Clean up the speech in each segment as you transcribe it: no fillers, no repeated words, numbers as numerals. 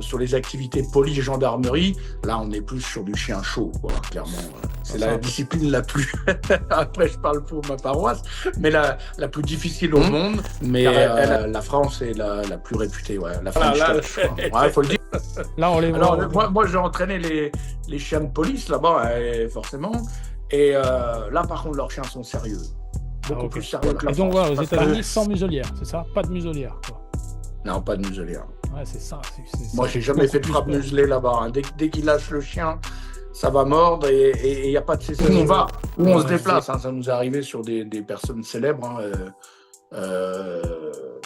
sur les activités police gendarmerie, là on est plus sur du chien chaud, quoi, clairement. C'est la discipline la plus, après je parle pour ma paroisse, mais la plus difficile au monde, mais la France est la plus réputée, ouais. La French Touch, quoi. Ouais, faut le dire. Là, on les voit. Alors, moi j'ai entraîné les chiens de police là-bas, forcément, et là par contre leurs chiens sont sérieux. Beaucoup plus sérieux que la France. Et donc voilà, aux États-Unis, sans muselière, c'est ça? Pas de muselière, quoi. Non, pas de muselière. Ouais, c'est ça. Moi, j'ai jamais fait de frappe muselée là-bas. Hein. Dès qu'il lâche le chien, ça va mordre et il n'y a pas de cessation. Où on va, où on se déplace. Hein. Ça nous est arrivé sur des personnes célèbres. Hein.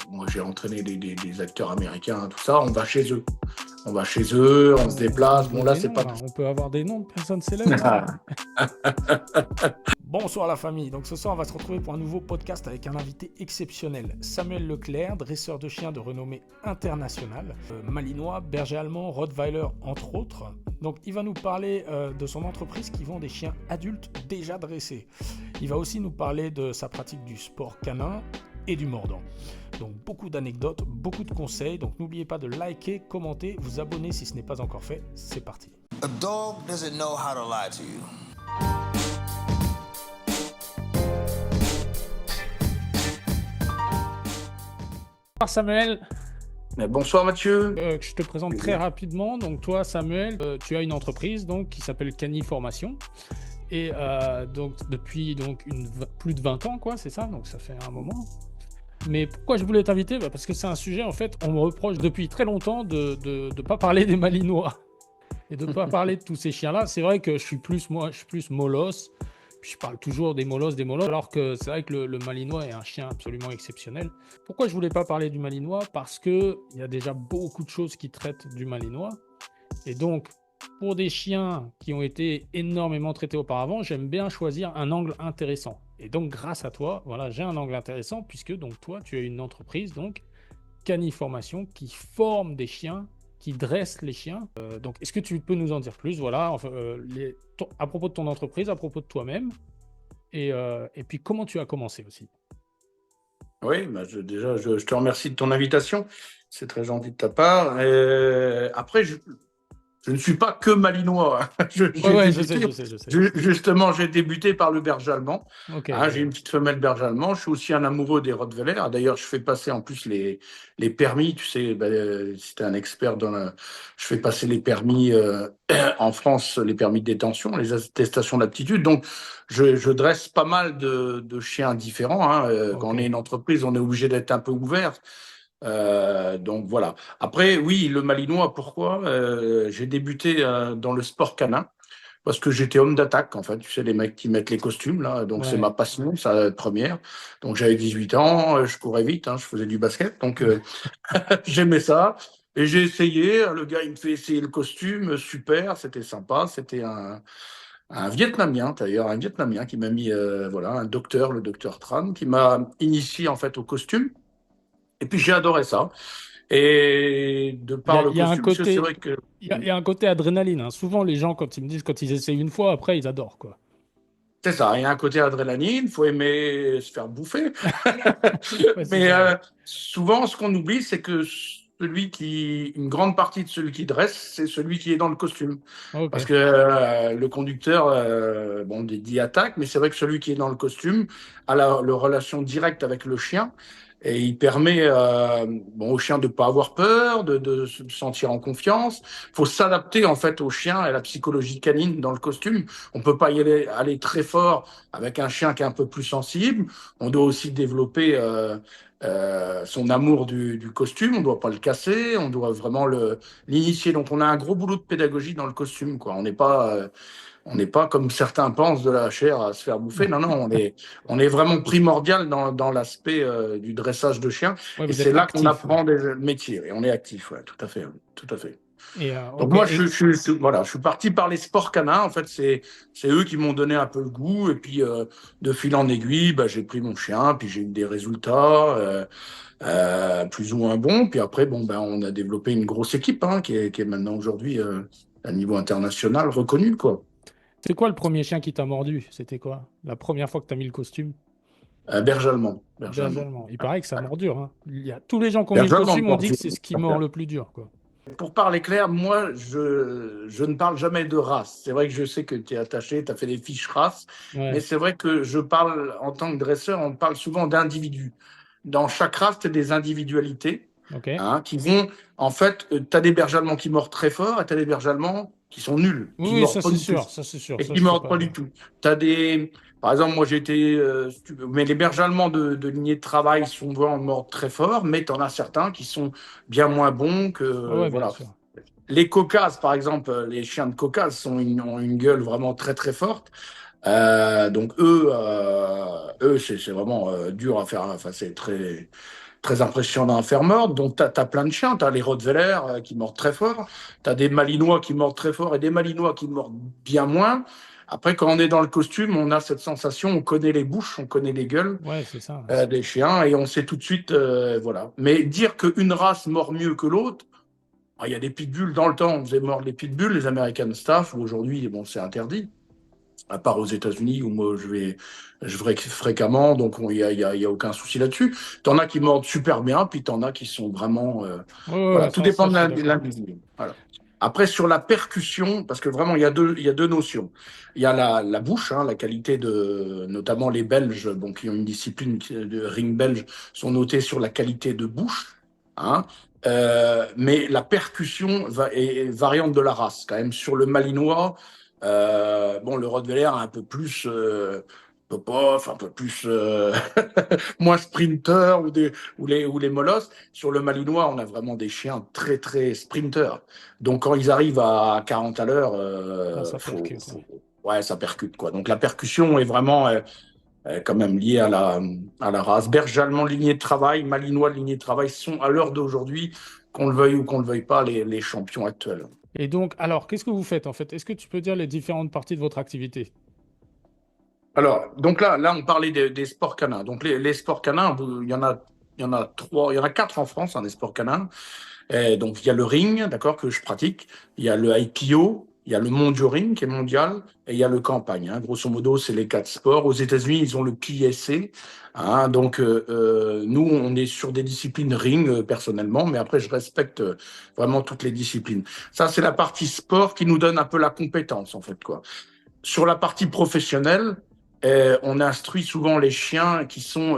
Moi, j'ai entraîné des acteurs américains, tout ça. On va chez eux. On se déplace. Bon, là, c'est pas. On peut avoir des noms de personnes célèbres. Bonsoir la famille, donc ce soir on va se retrouver pour un nouveau podcast avec un invité exceptionnel, Samuel Leclerc, dresseur de chiens de renommée internationale, malinois, berger allemand, rottweiler entre autres. Donc il va nous parler de son entreprise qui vend des chiens adultes déjà dressés. Il va aussi nous parler de sa pratique du sport canin et du mordant. Donc beaucoup d'anecdotes, beaucoup de conseils, donc n'oubliez pas de liker, commenter, vous abonner si ce n'est pas encore fait, c'est parti. A dog doesn't know how to lie to you. Bonsoir Samuel. Bonsoir Mathieu. Je te présente très rapidement. Donc toi Samuel, tu as une entreprise donc, qui s'appelle Cani Formation. Et donc depuis plus de 20 ans, quoi, c'est ça, donc ça fait un moment. Mais pourquoi je voulais t'inviter? Parce que c'est un sujet, en fait, on me reproche depuis très longtemps de ne pas parler des malinois et de ne pas parler de tous ces chiens-là. C'est vrai que je suis plus molosse. Puis je parle toujours des molosses, alors que c'est vrai que le malinois est un chien absolument exceptionnel. Pourquoi je voulais pas parler du malinois? Parce qu'il y a déjà beaucoup de choses qui traitent du malinois. Et donc, pour des chiens qui ont été énormément traités auparavant, j'aime bien choisir un angle intéressant. Et donc, grâce à toi, voilà, j'ai un angle intéressant, puisque donc toi, tu as une entreprise, donc Cani Formation, qui forme des chiens, qui dresse les chiens. Donc, est-ce que tu peux nous en dire plus, voilà, à propos de ton entreprise, à propos de toi-même, et puis comment tu as commencé aussi? Oui, bah déjà, je te remercie de ton invitation. C'est très gentil de ta part. Après, je ne suis pas que malinois. Je sais. Justement, j'ai débuté par le berger allemand. Okay, j'ai une petite femelle berger allemand. Je suis aussi un amoureux des rottweilers. D'ailleurs, je fais passer en plus les permis. Tu sais, si tu es un expert je fais passer les permis en France, les permis de détention, les attestations d'aptitude. Donc, je dresse pas mal de chiens différents. Hein. Quand on est une entreprise, on est obligé d'être un peu ouvert. Donc voilà. Après, oui, le malinois, pourquoi j'ai débuté dans le sport canin parce que j'étais homme d'attaque, en fait. Tu sais, les mecs qui mettent les costumes, là. Donc, c'est ma passion, ça, première. Donc, j'avais 18 ans, je courais vite, hein, je faisais du basket. Donc, j'aimais ça. Et j'ai essayé. Le gars, il me fait essayer le costume. Super, c'était sympa. C'était un Vietnamien, d'ailleurs, un Vietnamien qui m'a mis, un docteur, le docteur Tran, qui m'a initié, en fait, au costume. Et puis j'ai adoré ça. Et de par le costume, c'est vrai que... Il y a un côté adrénaline. Hein. Souvent, les gens, quand ils essayent une fois, après, ils adorent, quoi. C'est ça, il y a un côté adrénaline, il faut aimer se faire bouffer. Mais souvent, ce qu'on oublie, c'est que une grande partie de celui qui dresse, c'est celui qui est dans le costume. Parce que le conducteur, dit attaque, mais c'est vrai que celui qui est dans le costume a la relation directe avec le chien. Et il permet au chien de ne pas avoir peur, de se sentir en confiance. Il faut s'adapter en fait au chien et à la psychologie canine dans le costume. On ne peut pas y aller très fort avec un chien qui est un peu plus sensible. On doit aussi développer son amour du costume. On ne doit pas le casser. On doit vraiment l'initier. Donc on a un gros boulot de pédagogie dans le costume, quoi. On n'est pas comme certains pensent de la chair à se faire bouffer. Non, on est vraiment primordial dans l'aspect du dressage de chiens. Et c'est là qu'on apprend des métiers. Et on est actif, tout à fait. Tout à fait. Donc moi, je suis parti par les sports canins. En fait, c'est eux qui m'ont donné un peu le goût. Et puis, de fil en aiguille, j'ai pris mon chien. Puis j'ai eu des résultats plus ou moins bons. Puis après, on a développé une grosse équipe qui est maintenant aujourd'hui à niveau international reconnue, quoi. C'est quoi le premier chien qui t'a mordu? C'était quoi? La première fois que tu as mis le costume? Berger allemand. Il paraît que ça mord dur. Hein. Tous les gens qui ont mis le costume ont dit que c'est ce qui mord le plus dur, quoi. Pour parler clair, moi, je ne parle jamais de race. C'est vrai que je sais que tu es attaché, tu as fait des fiches race, mais Ouais, c'est vrai que je parle, en tant que dresseur, on parle souvent d'individus. Dans chaque race, tu as des individualités, ok. hein, qui vont, en fait, tu as des berges allemands qui mordent très fort et tu as des berges allemands qui sont nuls, Oui, qui oui, mordent pas du tout. ça c'est sûr, Et ça qui je peux mordent pas pas. du tout. T'as des, par exemple, moi j'ai été, mais les berges allemands de lignée de travail sont vraiment mordent très fort, mais tu en as certains qui sont bien moins bons Ouais, que, ouais, bien voilà. sûr. Les Caucases, par exemple, les chiens de Caucase ont une gueule vraiment très très forte. Donc eux c'est vraiment dur à faire. Enfin, c'est très très impressionnant à faire mordre. Donc t'as plein de chiens. T'as les Rottweiler qui mordent très fort. T'as des Malinois qui mordent très fort et des Malinois qui mordent bien moins. Après, quand on est dans le costume, on a cette sensation, on connaît les bouches, on connaît les gueules Ouais, c'est ça. des chiens et on sait tout de suite, voilà. Mais dire qu'une race mord mieux que l'autre, ah, il y a des pitbulls dans le temps, on faisait mordre les pitbulls, les American Staff, où aujourd'hui, bon, c'est interdit, à part aux États-Unis où moi je vais fréquemment, donc il y a aucun souci là-dessus. T'en as qui mordent super bien, puis t'en as qui sont vraiment, Ouais, ouais, voilà, ouais, tout ça dépend je de suis d'accord. l'individu. Voilà. Après, sur la percussion, parce que vraiment, il y a deux notions. Il y a la bouche, hein, la qualité de, notamment les Belges, bon, qui ont une discipline de ring belge, sont notés sur la qualité de bouche, hein. Mais la percussion est variante de la race. Quand même, sur le Malinois, bon, le Rottweiler a un peu plus pop-off, un peu plus moins sprinter ou les molosses. Sur le Malinois, on a vraiment des chiens très très sprinters. Donc quand ils arrivent à 40 à l'heure, Ah, ça percute, ouais. ouais, ça percute quoi. Donc la percussion est vraiment quand même liée à la race. Berge allemand lignée de travail, Malinois lignée de travail sont à l'heure d'aujourd'hui, qu'on le veuille ou qu'on ne le veuille pas, les champions actuels. Et donc, alors, qu'est-ce que vous faites en fait? Est-ce que tu peux dire les différentes parties de votre activité? Alors, donc là, on parlait des sports canins. Donc, les sports canins, il y en a trois, il y en a quatre en France, hein, des sports canins. Donc, il y a le ring, d'accord, que je pratique. Il y a le IPO, il y a le Mondio Ring, qui est mondial, et il y a le campagne, hein. Grosso modo, c'est les quatre sports. Aux États-Unis, ils ont le PSA, hein. Donc, nous, on est sur des disciplines ring, personnellement, mais après, je respecte vraiment toutes les disciplines. Ça, c'est la partie sport qui nous donne un peu la compétence, en fait, quoi. Sur la partie professionnelle, on instruit souvent les chiens qui sont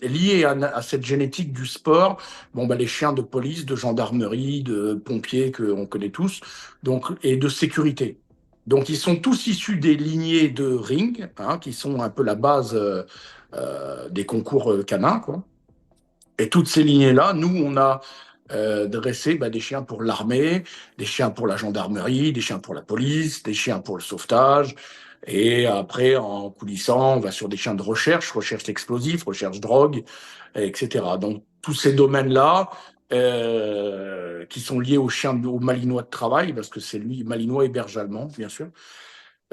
liés à cette génétique du sport. Bon, ben, les chiens de police, de gendarmerie, de pompiers qu'on connaît tous, donc, et de sécurité. Donc, ils sont tous issus des lignées de ring, hein, qui sont un peu la base des concours canins, quoi. Et toutes ces lignées-là, nous, on a dressé des chiens pour l'armée, des chiens pour la gendarmerie, des chiens pour la police, des chiens pour le sauvetage. Et après, en coulissant, on va sur des chiens de recherche, recherche explosif, recherche drogue, etc. Donc, tous ces domaines-là, qui sont liés aux chiens, aux malinois de travail, parce que c'est lui, malinois et berger allemand, bien sûr.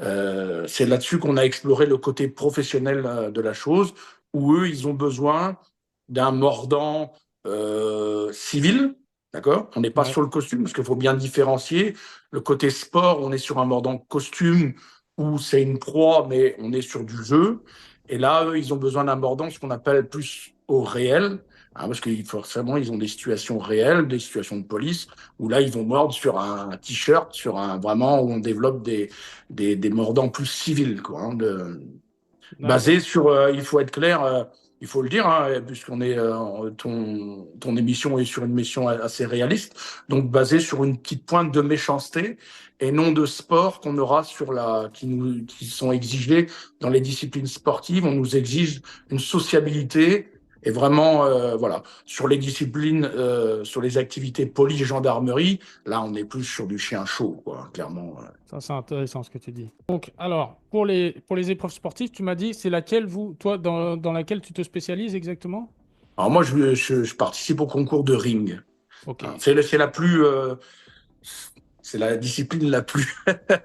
C'est là-dessus qu'on a exploré le côté professionnel de la chose, où eux, ils ont besoin d'un mordant civil, d'accord? On n'est pas Ouais. sur le costume, parce qu'il faut bien différencier. Le côté sport, on est sur un mordant costume, où c'est une proie, mais on est sur du jeu. Et là, eux, ils ont besoin d'un mordant, ce qu'on appelle plus au réel, hein, parce que forcément, ils ont des situations réelles, des situations de police, où là, ils vont mordre sur un t-shirt, sur un vraiment où on développe des mordants plus civils, quoi, hein, basés D'accord. sur, il faut être clair, il faut le dire, hein, puisqu'on est, ton émission est sur une mission assez réaliste, donc basée sur une petite pointe de méchanceté et non de sport qu'on aura qui sont exigés dans les disciplines sportives. On nous exige une sociabilité. Et vraiment, voilà, sur les disciplines, sur les activités police, gendarmerie, là, on est plus sur du chien chaud, quoi, clairement. Ça, c'est intéressant ce que tu dis. Donc, alors, pour les épreuves sportives, tu m'as dit, c'est laquelle, vous, toi, dans laquelle tu te spécialises exactement? Alors moi, je participe au concours de ring, Ok. hein. C'est la plus, c'est la discipline la plus.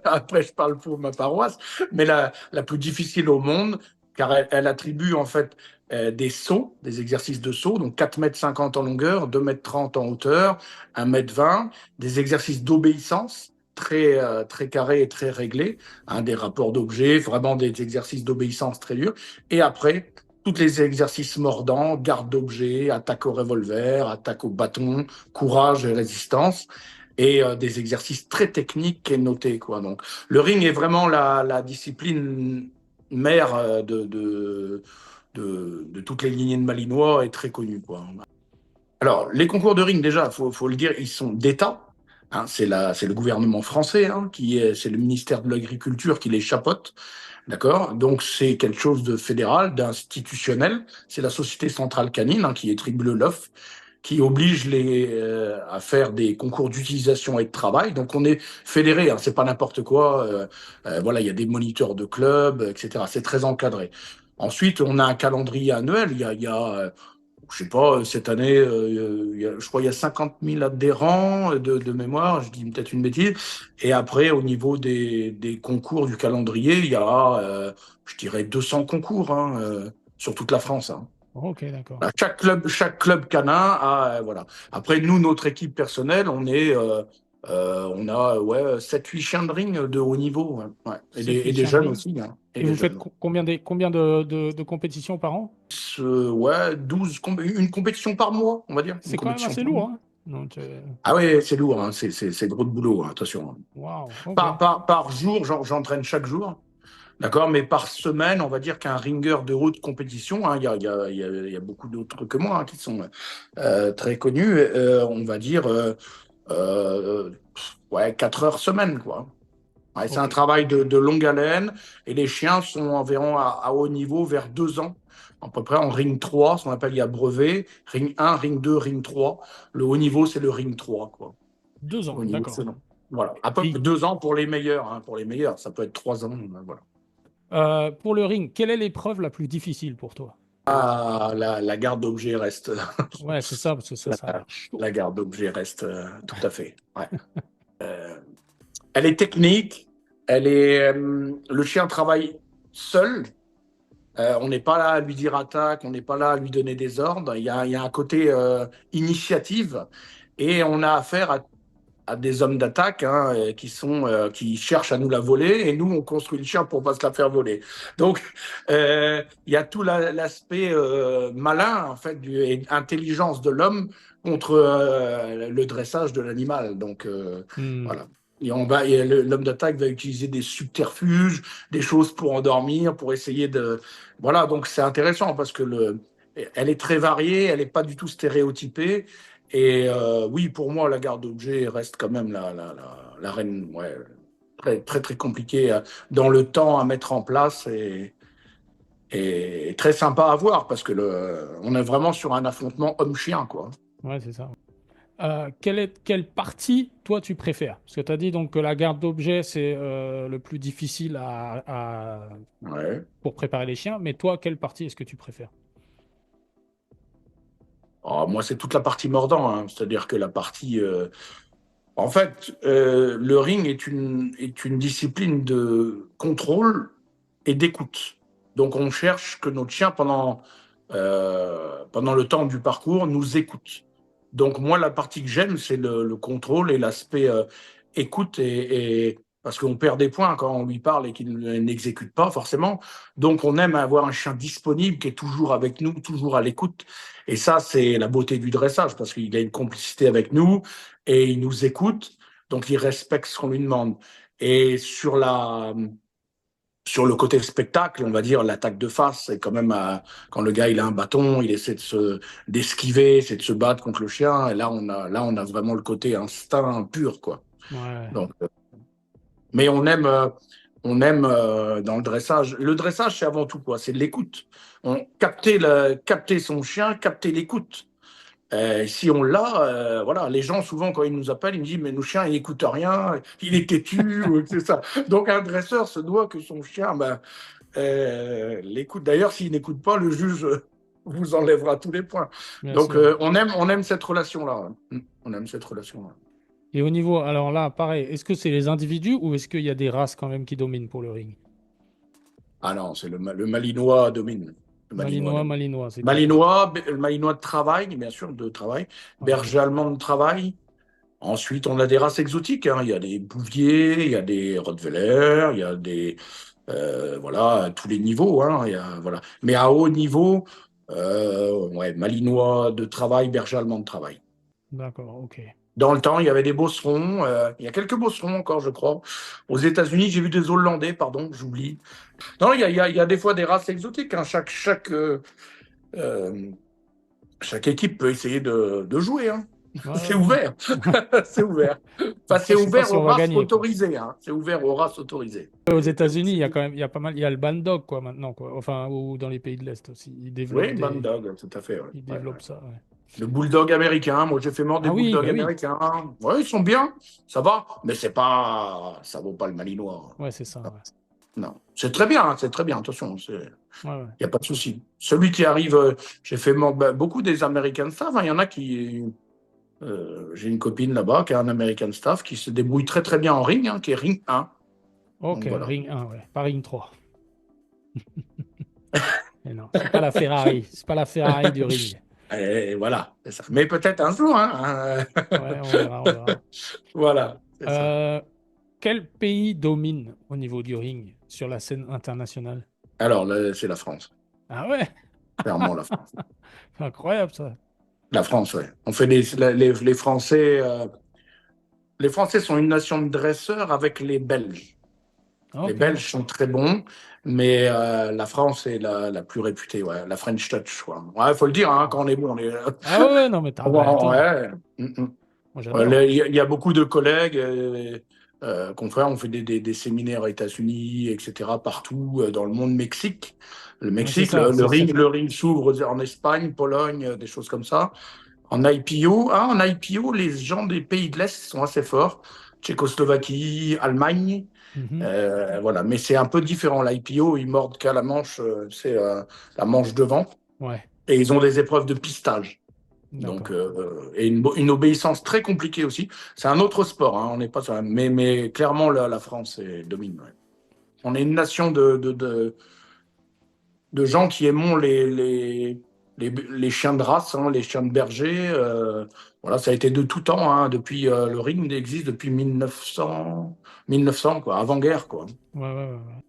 Après, je parle pour ma paroisse, mais la plus difficile au monde, car elle attribue en fait des sauts, des exercices de saut, donc 4,50 m en longueur, 2,30 m en hauteur, 1,20 m, des exercices d'obéissance très très carrés et très réglés, hein, des rapports d'objets, vraiment des exercices d'obéissance très durs. Et après, tous les exercices mordants, garde d'objets, attaque au revolver, attaque au bâton, courage et résistance. et des exercices très techniques et notés, quoi. Donc, le ring est vraiment la discipline mère de toutes les lignées de Malinois et très connue, quoi. Alors, les concours de ring, déjà, faut le dire, ils sont d'État. Hein, c'est le gouvernement français, hein, c'est le ministère de l'Agriculture qui les chapeaute. D'accord? Donc, c'est quelque chose de fédéral, d'institutionnel. C'est la Société Centrale Canine, hein, qui est Trible-L'Oeuf, qui oblige à faire des concours d'utilisation et de travail. Donc, on est fédéré, hein, c'est pas n'importe quoi. Voilà, il y a des moniteurs de clubs, etc. C'est très encadré. Ensuite, on a un calendrier annuel. Je sais pas, cette année, je crois qu'il y a 50 000 adhérents de mémoire, je dis peut-être une bêtise. Et après, au niveau des concours du calendrier, il y a, je dirais, 200 concours, hein, sur toute la France. Hein. Ok, d'accord. Chaque club canin a, voilà. Après, nous, notre équipe personnelle, on a ouais, 7-8 chiens de ring de haut niveau. Ouais. Et des jeunes aussi. Hein. Et vous faites combien de compétitions par an? Ouais, 12, une compétition par mois, on va dire. C'est quand même assez lourd. Hein. Donc, Ah oui, c'est lourd, hein. C'est gros de boulot, hein, attention. wow, okay. Par jour, j'entraîne chaque jour. D'accord, mais par semaine, on va dire qu'un ringer de haute compétition, hein, il y a beaucoup d'autres que moi, hein, qui sont très connus, on va dire ouais, 4 heures semaine, quoi. Ouais, c'est un travail de longue haleine et les chiens sont environ à haut niveau vers 2 ans, à peu près en ring 3, ce qu'on appelle, il y a brevet, ring 1, ring 2, ring 3. Le haut niveau, c'est le ring 3, quoi. 2 ans, d'accord. Voilà, à peu près 2 ans pour les meilleurs, hein, pour les meilleurs, ça peut être 3 ans, voilà. Pour le ring, quelle est l'épreuve la plus difficile pour toi? Ah, la garde d'objet reste. Ouais, c'est ça, parce que ça a l'air chaud. La garde d'objet reste, tout à fait. Ouais. Elle est technique, le chien travaille seul. On n'est pas là à lui dire attaque, on n'est pas là à lui donner des ordres. Il y a un côté initiative et on a affaire à des hommes d'attaque, hein, qui cherchent à nous la voler et nous on construit le chien pour pas se la faire voler. Donc il y a tout l'aspect malin en fait et intelligence de l'homme contre le dressage de l'animal. Donc voilà. Et l'homme d'attaque va utiliser des subterfuges, des choses pour endormir, pour essayer de voilà. Donc c'est intéressant parce que elle est très variée, elle n'est pas du tout stéréotypée. Et oui, pour moi, la garde d'objet reste quand même la reine, ouais, très, très, très compliquée dans le temps à mettre en place et très sympa à voir parce que on est vraiment sur un affrontement homme-chien, quoi. Ouais, c'est ça. Quelle partie, toi, tu préfères? Parce que tu as dit donc que la garde d'objet, c'est le plus difficile Ouais. pour préparer les chiens, mais toi, quelle partie est-ce que tu préfères? Oh, moi, c'est toute la partie mordant, hein. C'est-à-dire que la partie. En fait, le ring est une discipline de contrôle et d'écoute. Donc, on cherche que notre chien, pendant le temps du parcours, nous écoute. Donc, moi, la partie que j'aime, c'est le contrôle et l'aspect écoute, parce qu'on perd des points quand on lui parle et qu'il n'exécute pas forcément. Donc, on aime avoir un chien disponible qui est toujours avec nous, toujours à l'écoute. Et ça, c'est la beauté du dressage, parce qu'il a une complicité avec nous et il nous écoute, donc il respecte ce qu'on lui demande. Et sur le côté spectacle, on va dire l'attaque de face, c'est quand même quand le gars il a un bâton, il essaie d'esquiver, c'est de se battre contre le chien. Et là on a vraiment le côté instinct pur, quoi. Ouais. Donc, mais on aime dans le dressage. Le dressage, c'est avant tout quoi, c'est de l'écoute. Capter son chien, capter l'écoute. Si on l'a, voilà, les gens souvent quand ils nous appellent, ils me disent mais nos chiens ils n'écoutent rien, il est têtu, c'est ça. Donc un dresseur se doit que son chien l'écoute. D'ailleurs, s'il n'écoute pas, le juge vous enlèvera tous les points. Bien Donc sûr. on aime cette relation-là. On aime cette relation-là. Et au niveau, alors là, pareil, est-ce que c'est les individus ou est-ce qu'il y a des races quand même qui dominent pour le ring? Ah non, c'est le Malinois domine. Le Malinois, c'est Le Malinois de travail, bien sûr, de travail. Ouais. Berger allemand de travail. Ensuite, on a des races exotiques, hein. Il y a des bouviers, il y a des rottweilers, il y a des voilà, à tous les niveaux, hein. Voilà. Mais à haut niveau, ouais, malinois de travail, berger allemand de travail. D'accord, ok. Dans le temps, il y avait des Beaucerons. Il y a quelques Beaucerons encore, je crois. Aux États-Unis, j'ai vu des Hollandais, pardon, j'oublie. Non, il y a des fois des races exotiques. Hein. Euh, chaque équipe peut essayer de jouer. Hein. C'est Ouais. ouvert. C'est ouvert. Enfin, Après, c'est je sais pas ouvert si aux on va races gagner, quoi. autorisées. Hein. C'est ouvert aux races autorisées. Aux États-Unis, il y a quand même, il y a pas mal, il y a le Bandog, quoi, maintenant, quoi. Enfin, ou dans les pays de l'Est aussi. Oui, Bandog, tout à fait. Ouais. Ils Ouais, ouais. développent ça, ouais. Le bulldog américain, moi j'ai fait mort des Ah oui, bulldogs bah oui. américains. Ouais, ils sont bien, ça va, mais c'est pas, ça vaut pas le malinois. Ouais, c'est ça, ouais. Non, c'est très bien, hein, c'est très bien. Attention, il Ouais, ouais. n'y a pas de souci. Celui qui arrive, j'ai fait mort beaucoup des American Staff. Il y en a qui, j'ai une copine là-bas qui a un American Staff qui se débrouille très très bien en ring, hein, qui est ring 1. Ok, Donc voilà. ring 1, ouais. Pas ring 3. Mais non, c'est pas la Ferrari. C'est pas la Ferrari du ring. Et voilà, c'est ça. Mais peut-être un jour, hein. Ouais, on verra, on verra. Voilà, c'est ça. Quel pays domine au niveau du ring sur la scène internationale? Alors là, c'est la France, Ah ouais, clairement la France. c'est incroyable ça. La France, ouais. On fait les Français. Les Français sont une nation de dresseurs avec les Belges. Les Ok. Belges sont très bons, mais la France est la plus réputée, ouais. La French Touch, quoi. Ouais, faut le dire, hein, quand on est bon, on est. Ah ouais, ouais, non, mais t'as, bah, attends, Ouais. moi j'adore. Il y a beaucoup de collègues, confrères, on fait des séminaires aux États-Unis, etc., partout dans le monde. Mexique. Le Ouais, c'est Mexique, ça, le ring s'ouvre en Espagne, Pologne, des choses comme ça. En IPO, en IPO, les gens des pays de l'Est sont assez forts. Tchécoslovaquie, Allemagne, Mhm. voilà. Mais c'est un peu différent. L'IPO, ils mordent qu'à la manche, c'est la manche devant. Ouais, Et ils ont des épreuves de pistage. Donc, d'accord. et une obéissance très compliquée aussi. C'est un autre sport, hein, on n'est pas sur mais clairement, la France domine. Ouais. On est une nation de gens qui aimons les chiens de race, hein, les chiens de berger. Voilà, ça a été de tout temps, hein, depuis le ring existe depuis 1900 quoi, avant-guerre, quoi. Ouais, ouais, ouais, ouais.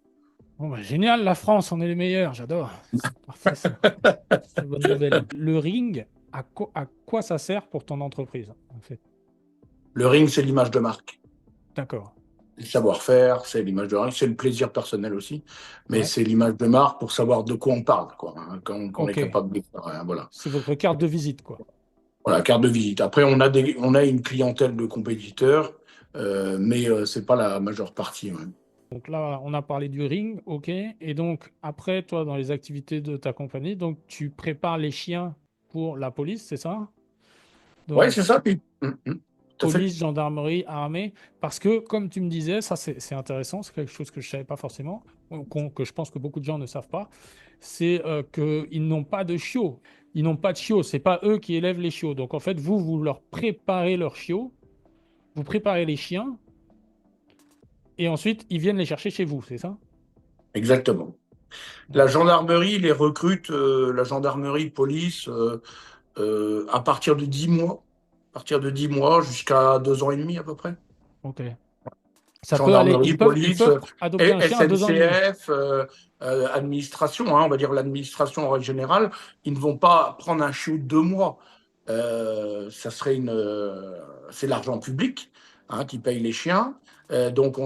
Bon, bah, génial, la France, on est les meilleurs, j'adore. C'est parfait ça. C'est une bonne nouvelle. Le ring, à quoi ça sert pour ton entreprise, en fait? Le ring, c'est l'image de marque. D'accord. Le savoir-faire, c'est l'image de marque, c'est le plaisir personnel aussi, mais Ouais, c'est l'image de marque pour savoir de quoi on parle, quoi, hein, quand on est ok. capable de faire, hein, voilà. C'est votre carte de visite, quoi. Voilà, carte de visite. Après, on a une clientèle de compétiteurs, mais c'est pas la majeure partie. Ouais. Donc là, on a parlé du ring, ok. Et donc, après, toi, dans les activités de ta compagnie, donc tu prépares les chiens pour la police, c'est ça? Ouais, Donc, c'est ça. Puis, tout à fait. police, gendarmerie, armée. Parce que, comme tu me disais, ça, c'est intéressant, c'est quelque chose que je ne savais pas forcément, que je pense que beaucoup de gens ne savent pas, c'est qu'ils n'ont pas de chiots. Ils n'ont pas de chiots, c'est pas eux qui élèvent les chiots. Donc, en fait, vous leur préparez leurs chiots, vous préparez les chiens, et ensuite, ils viennent les chercher chez vous, c'est ça? Exactement. La gendarmerie les recrute, la gendarmerie, police, à partir de 10 mois. À partir de 10 mois jusqu'à 2 ans et demi à peu près. Ok. Ça peut aller, Gendarmerie, ils police, peuvent adopter un chien à 2 ans et demi. SNCF, administration, hein, on va dire l'administration en règle générale, ils ne vont pas prendre un chiot de 2 mois. Ça serait c'est l'argent public, hein, qui paye les chiens. Donc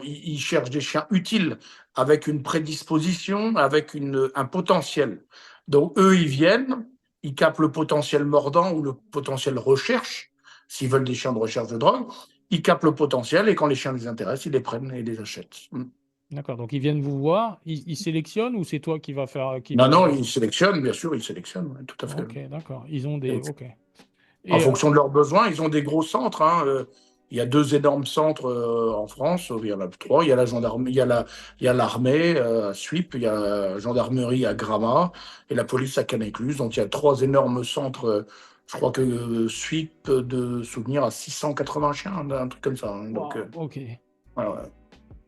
ils cherchent des chiens utiles avec une prédisposition, avec un potentiel. Donc eux, ils viennent, ils capent le potentiel mordant ou le potentiel recherche, s'ils veulent des chiens de recherche de drogue. Ils capent le potentiel et quand les chiens les intéressent, ils les prennent et les achètent. D'accord. Donc ils viennent vous voir, ils sélectionnent ou c'est toi qui va faire, qui Non, va. non, ils sélectionnent, bien sûr, ils sélectionnent, ouais, tout à fait. Ok, d'accord. Ils ont des. Ok. En Et fonction de leurs besoins, ils ont des gros centres. Hein, il y a 2 énormes centres en France, il y en a 3. Il y a la gendarmerie, il y a l'armée à Suippes, il y a la gendarmerie à Gramat et la police à Canécluse. Donc il y a 3 énormes centres. Je crois que Suippes, de souvenir, à 680 chiens, un truc comme ça. Hein, donc, wow, ok. ouais, ouais.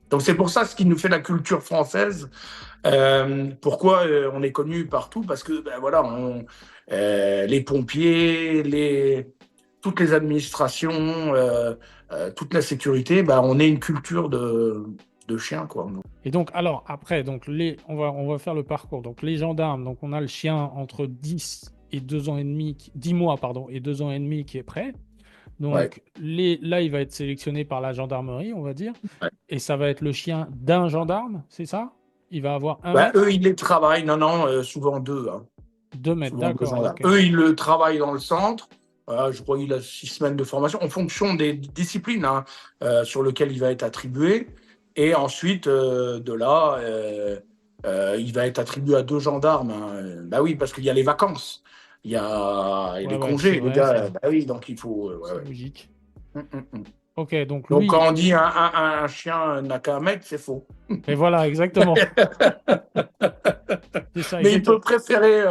Donc c'est pour ça ce qui nous fait la culture française. Pourquoi on est connu partout? Parce que ben, voilà, les pompiers, toutes les administrations, toute la sécurité, ben, on est une culture de chiens, quoi. Et donc alors après, donc on va faire le parcours. Donc les gendarmes, donc on a le chien entre 10 et 2 ans et demi, 10 mois pardon et 2 ans et demi qui est prêt. Ouais. Donc là, il va être sélectionné par la gendarmerie, on va dire, Ouais. et ça va être le chien d'un gendarme, c'est ça? Il va avoir 1 Bah, mètre, eux, ils les travaillent. Non, souvent deux. Hein. 2 mètres, Souvent deux d'accord, gendarmes. ok. Eux, ils le travaillent dans le centre. Je crois qu'il a 6 semaines de formation en fonction des disciplines hein, sur lesquelles il va être attribué. Et ensuite, de là, il va être attribué à deux gendarmes. Hein. Bah oui, parce qu'il y a les vacances. Il y a Ouais, les ouais, c'est congés. Le vrai, gars, bah oui, donc il faut. Ouais, c'est ouais. logique. Mm. Ok, donc Donc quand lui, on dit un chien n'a qu'un mec, c'est faux. et voilà, exactement. C'est ça, Mais il peut exactement. préférer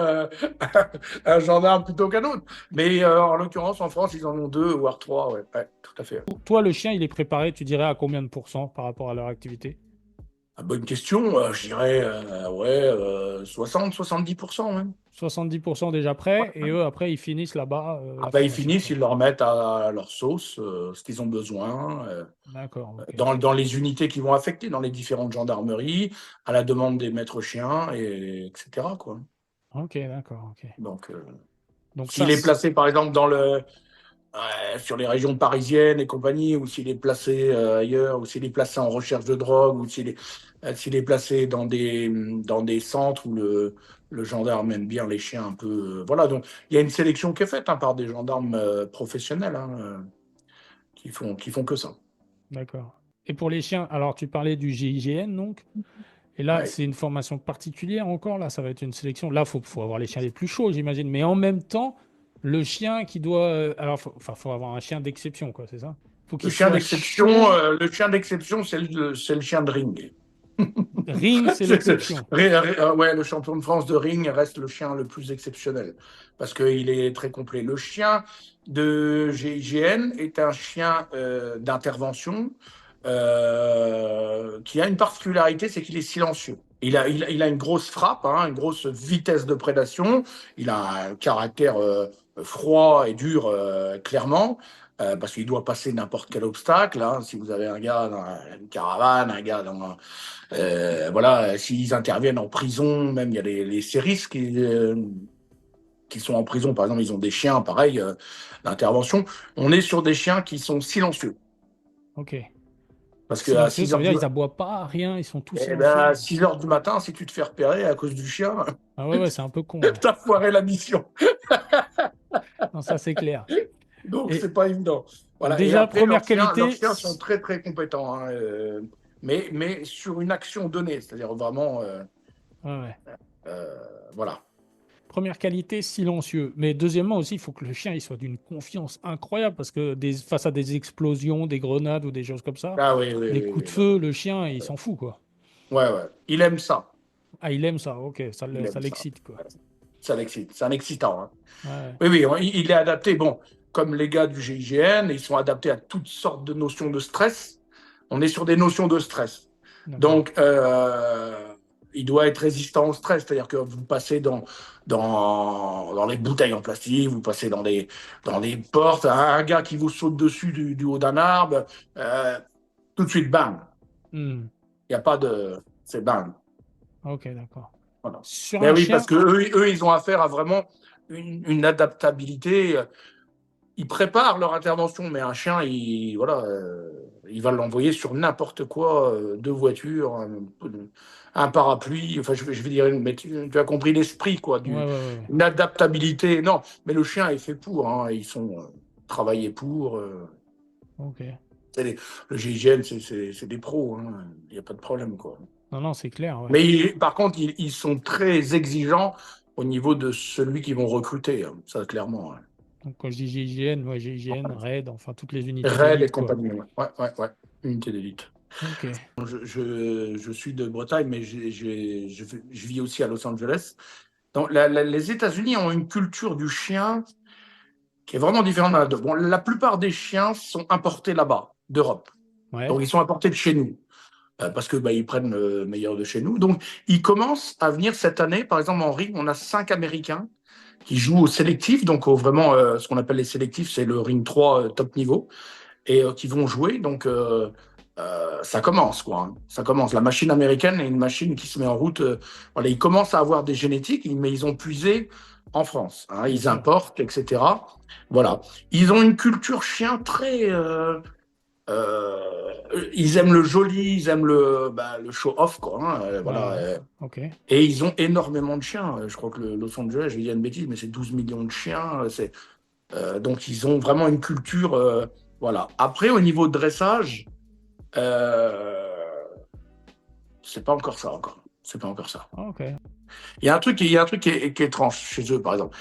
un gendarme plutôt qu'un autre. Mais en l'occurrence, en France, ils en ont deux, voire trois. Ouais, tout à fait. Toi, le chien, il est préparé, tu dirais, à combien de pourcents par rapport à leur activité? Bonne question. Je dirais 60-70%. Ouais. 70% déjà prêts, et eux, après, ils finissent là-bas la Ils formation, finissent, quoi. ils leur mettent à leur sauce ce qu'ils ont besoin D'accord, ok. dans les unités qui vont affecter, dans les différentes gendarmeries, à la demande des maîtres chiens, etc. Quoi. Ok, d'accord, ok. Donc, Donc ça, s'il est placé, par exemple, sur les régions parisiennes et compagnie, ou s'il est placé ailleurs, ou s'il est placé en recherche de drogue, ou s'il est placé dans des centres où le gendarme aime bien les chiens un peu. Voilà, donc il y a une sélection qui est faite hein, par des gendarmes professionnels hein, qui font que ça. d'accord. Et pour les chiens, alors tu parlais du GIGN, donc, et là, Ouais. c'est une formation particulière encore, là, ça va être une sélection. Là, faut avoir les chiens les plus chauds, j'imagine, mais en même temps, le chien qui doit... alors, faut avoir un chien d'exception, quoi, c'est ça? Faut Le qu'il chien soit d'exception, chaud. c'est le chien de ring. Ring, c'est l'exception. Ouais, le champion de France de ring reste le chien le plus exceptionnel parce qu'il est très complet. Le chien de GIGN est un chien d'intervention qui a une particularité, c'est qu'il est silencieux. Il a une grosse frappe, hein, une grosse vitesse de prédation. Il a un caractère froid et dur, clairement. Parce qu'il doit passer n'importe quel obstacle. Hein. Si vous avez un gars dans une caravane, un gars dans voilà, s'ils interviennent en prison, même il y a les séristes qui sont en prison, par exemple, ils ont des chiens, pareil, d'intervention. On est sur des chiens qui sont silencieux. Ok. Parce qu'à Silencieux, 6 ça heures veut du, dire ils aboient pas, rien, ils sont tous eh ben, silencieux. 6 heures du matin, si tu te fais repérer à cause du chien, Ah ouais, ouais, c'est un peu con, ouais. t'as foiré la mission. Non, ça, c'est clair. Donc, Et c'est pas évident. donc Voilà. Et déjà, après, première leurs qualité, chiens sont très, très compétents. Hein, mais sur une action donnée, c'est-à-dire vraiment, ouais, ouais. euh, voilà. Première qualité, silencieux. Mais deuxièmement aussi, il faut que le chien il soit d'une confiance incroyable parce que face à des explosions, des grenades ou des choses comme ça, Ah oui, oui, des oui, coups de oui. feu, le chien, il s'en fout, quoi. Ouais, ouais. Il aime ça. Ah, il aime ça, ok, Il ça aime ça. l'excite, quoi. Ça l'excite. C'est un excitant. Hein. Ouais, Oui, oui, il est adapté. Bon, comme les gars du GIGN, ils sont adaptés à toutes sortes de notions de stress. On est sur des notions de stress. d'accord. Donc, il doit être résistant au stress. C'est-à-dire que vous passez dans les bouteilles en plastique, vous passez dans des portes, un gars qui vous saute dessus du haut d'un arbre, tout de suite, bam. Hmm. Il n'y a pas de. C'est bam. Ok, d'accord. Voilà. Sur Mais un oui, parce chien, que eux, ils ont affaire à vraiment une adaptabilité. Ils préparent leur intervention, mais un chien, voilà, il va l'envoyer sur n'importe quoi, deux voitures, un parapluie. Enfin, je vais dire, mais tu as compris l'esprit, quoi, ouais, ouais, ouais, ouais. une adaptabilité. Non, mais le chien est fait pour. Hein, ils sont travaillés pour. Ok. Le GIGN, c'est des pros. Hein, il n'y a pas de problème, quoi. Non, non, c'est clair, ouais. Mais par contre, ils sont très exigeants au niveau de celui qu'ils vont recruter, hein, ça clairement. Hein. Donc quand je dis GIGN, ouais, GIGN, RAID, enfin toutes les unités Raid et d'élite, quoi. compagnie, ouais, ouais, ouais, ouais. Unité d'élite. Ok. Je suis de Bretagne, mais je vis aussi à Los Angeles. Donc, les États-Unis ont une culture du chien qui est vraiment différente. Bon, la plupart des chiens sont importés là-bas, d'Europe. Ouais. Donc, ils sont importés de chez nous. Parce que ils prennent le meilleur de chez nous. Donc, ils commencent à venir cette année. Par exemple, en ring, on a 5 Américains qui jouent au sélectif, donc vraiment ce qu'on appelle les sélectifs, c'est le ring 3 top niveau, et qui vont jouer. Donc, ça commence, quoi. Hein. Ça commence. La machine américaine est une machine qui se met en route. Voilà, ils commencent à avoir des génétiques, mais ils ont puisé en France. Hein, ils importent, etc. Voilà. Ils ont une culture chien très. Ils aiment le joli, ils aiment le show-off, quoi. Hein, voilà. Ok. Et ils ont énormément de chiens. Je crois que Los Angeles, je vais dire une bêtise, mais c'est 12 millions de chiens. Donc, ils ont vraiment une culture. Voilà. Après, au niveau de dressage, euh, c'est pas encore ça, encore. C'est pas encore ça. Ok. Il y a un truc qui est étrange chez eux, par exemple.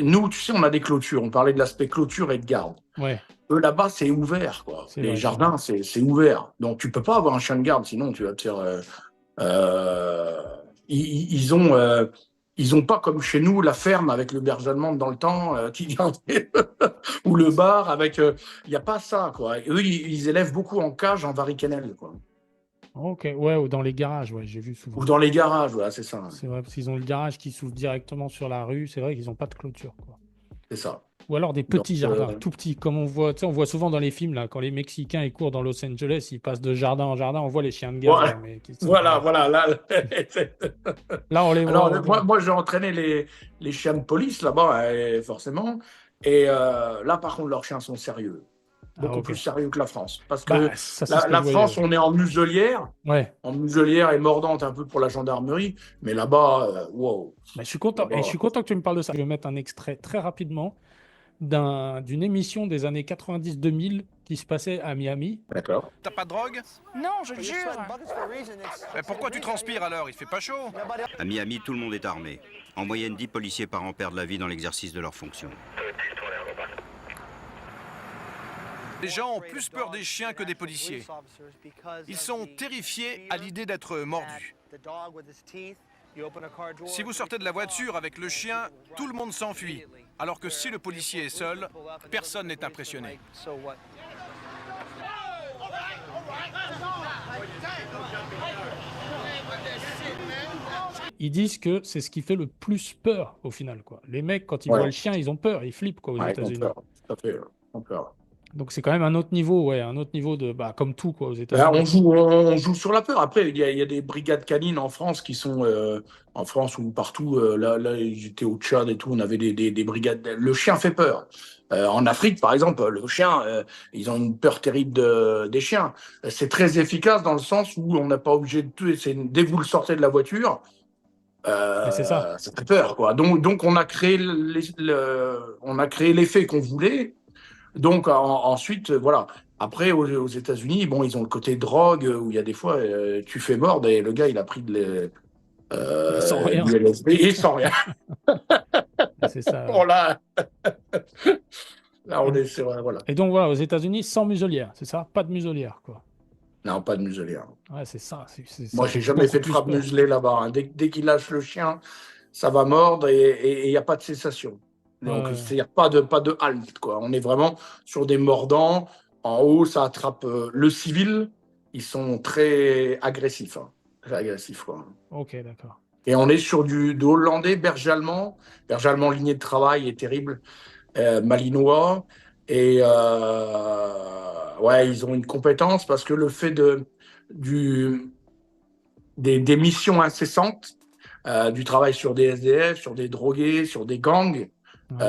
Nous, tu sais, on a des clôtures. On parlait de l'aspect clôture et de garde. Ouais. Eux, là-bas, c'est ouvert, quoi. C'est Les vrai. jardins, c'est ouvert. Donc, tu peux pas avoir un chien de garde, sinon tu vas te faire. Ils ont pas comme chez nous la ferme avec le berger allemand dans le temps qui vient ou le bar avec. Il y a pas ça, quoi. Et eux, ils élèvent beaucoup en cage, en varicannelle, quoi. Ok. Ouais, ou dans les garages, ouais, j'ai vu souvent. Ou dans les garages, voilà, c'est ça. C'est vrai, parce qu'ils ont le garage qui s'ouvre directement sur la rue. C'est vrai qu'ils n'ont pas de clôture, quoi. C'est ça. Ou alors des petits Donc, jardins, tout petits, comme on voit, tu sais, on voit souvent dans les films, là, quand les Mexicains ils courent dans Los Angeles, ils passent de jardin en jardin, on voit les chiens de garde. Voilà. Là, mais qui sont Voilà, pas- voilà. Là, Là, on les voit. alors, moi j'ai entraîné les chiens de police là-bas, forcément. Et là, par contre, leurs chiens sont sérieux. Beaucoup ok. plus sérieux que la France. Parce que Bah, ça, c'est ce que la je voyais, France, ouais. on est en muselière. Ouais. En muselière et mordante un peu pour la gendarmerie. Mais là-bas, wow. Bah, je suis content. Là-bas. Et je suis content que tu me parles de ça. Je vais mettre un extrait très rapidement d'une émission des années 90-2000 qui se passait à Miami. D'accord. T'as pas de drogue? Non, je te jure. Mais pourquoi tu transpires alors? Il fait pas chaud? À Miami, tout le monde est armé. En moyenne, 10 policiers par an perdent la vie dans l'exercice de leurs fonctions. Les gens ont plus peur des chiens que des policiers. Ils sont terrifiés à l'idée d'être mordus. Si vous sortez de la voiture avec le chien, tout le monde s'enfuit. Alors que si le policier est seul, personne n'est impressionné. Ils disent que c'est ce qui fait le plus peur au final, quoi. Les mecs, quand ils Ouais. voient le chien, ils ont peur, ils flippent, quoi, aux Ouais, ils ont États-Unis. peur. Tout à fait. Ils ont peur. Donc c'est quand même un autre niveau, ouais, un autre niveau de, bah, comme tout, quoi, aux Là, États-Unis. on joue sur la peur. Après, il y a des brigades canines en France qui sont en France ou partout. Là, j'étais au Tchad et tout. On avait des brigades. Le chien fait peur. En Afrique, par exemple, le chien, ils ont une peur terrible des chiens. C'est très efficace dans le sens où on n'a pas obligé de tuer. Dès que vous le sortez de la voiture, Mais c'est ça. ça fait peur, quoi. Donc on a créé l'effet qu'on voulait. Donc ensuite, voilà. Après, aux États-Unis, bon, ils ont le côté drogue où il y a des fois, tu fais mordre et le gars, il a pris Sans rien. du LSD et sans rien. C'est ça. Bon, là, on est, c'est vrai, voilà. Et donc voilà, aux États-Unis, sans muselière, c'est ça? Pas de muselière, quoi. Non, pas de muselière. Ouais, c'est ça. Moi, ça j'ai fait jamais beaucoup fait de plus frappe peur. muselée là-bas. Hein. Dès qu'il lâche le chien, ça va mordre et il n'y a pas de cessation. Donc, Ouais. c'est-à-dire pas de halte, quoi. On est vraiment sur des mordants. En haut, ça attrape le civil. Ils sont très agressifs. Hein. Très agressifs, quoi. Ok, d'accord. Et on est sur de hollandais, berger allemand. Berger allemand, lignée de travail est terrible. Malinois. Et ouais, ils ont une compétence parce que le fait des missions incessantes, du travail sur des SDF, sur des drogués, sur des gangs, Ouais.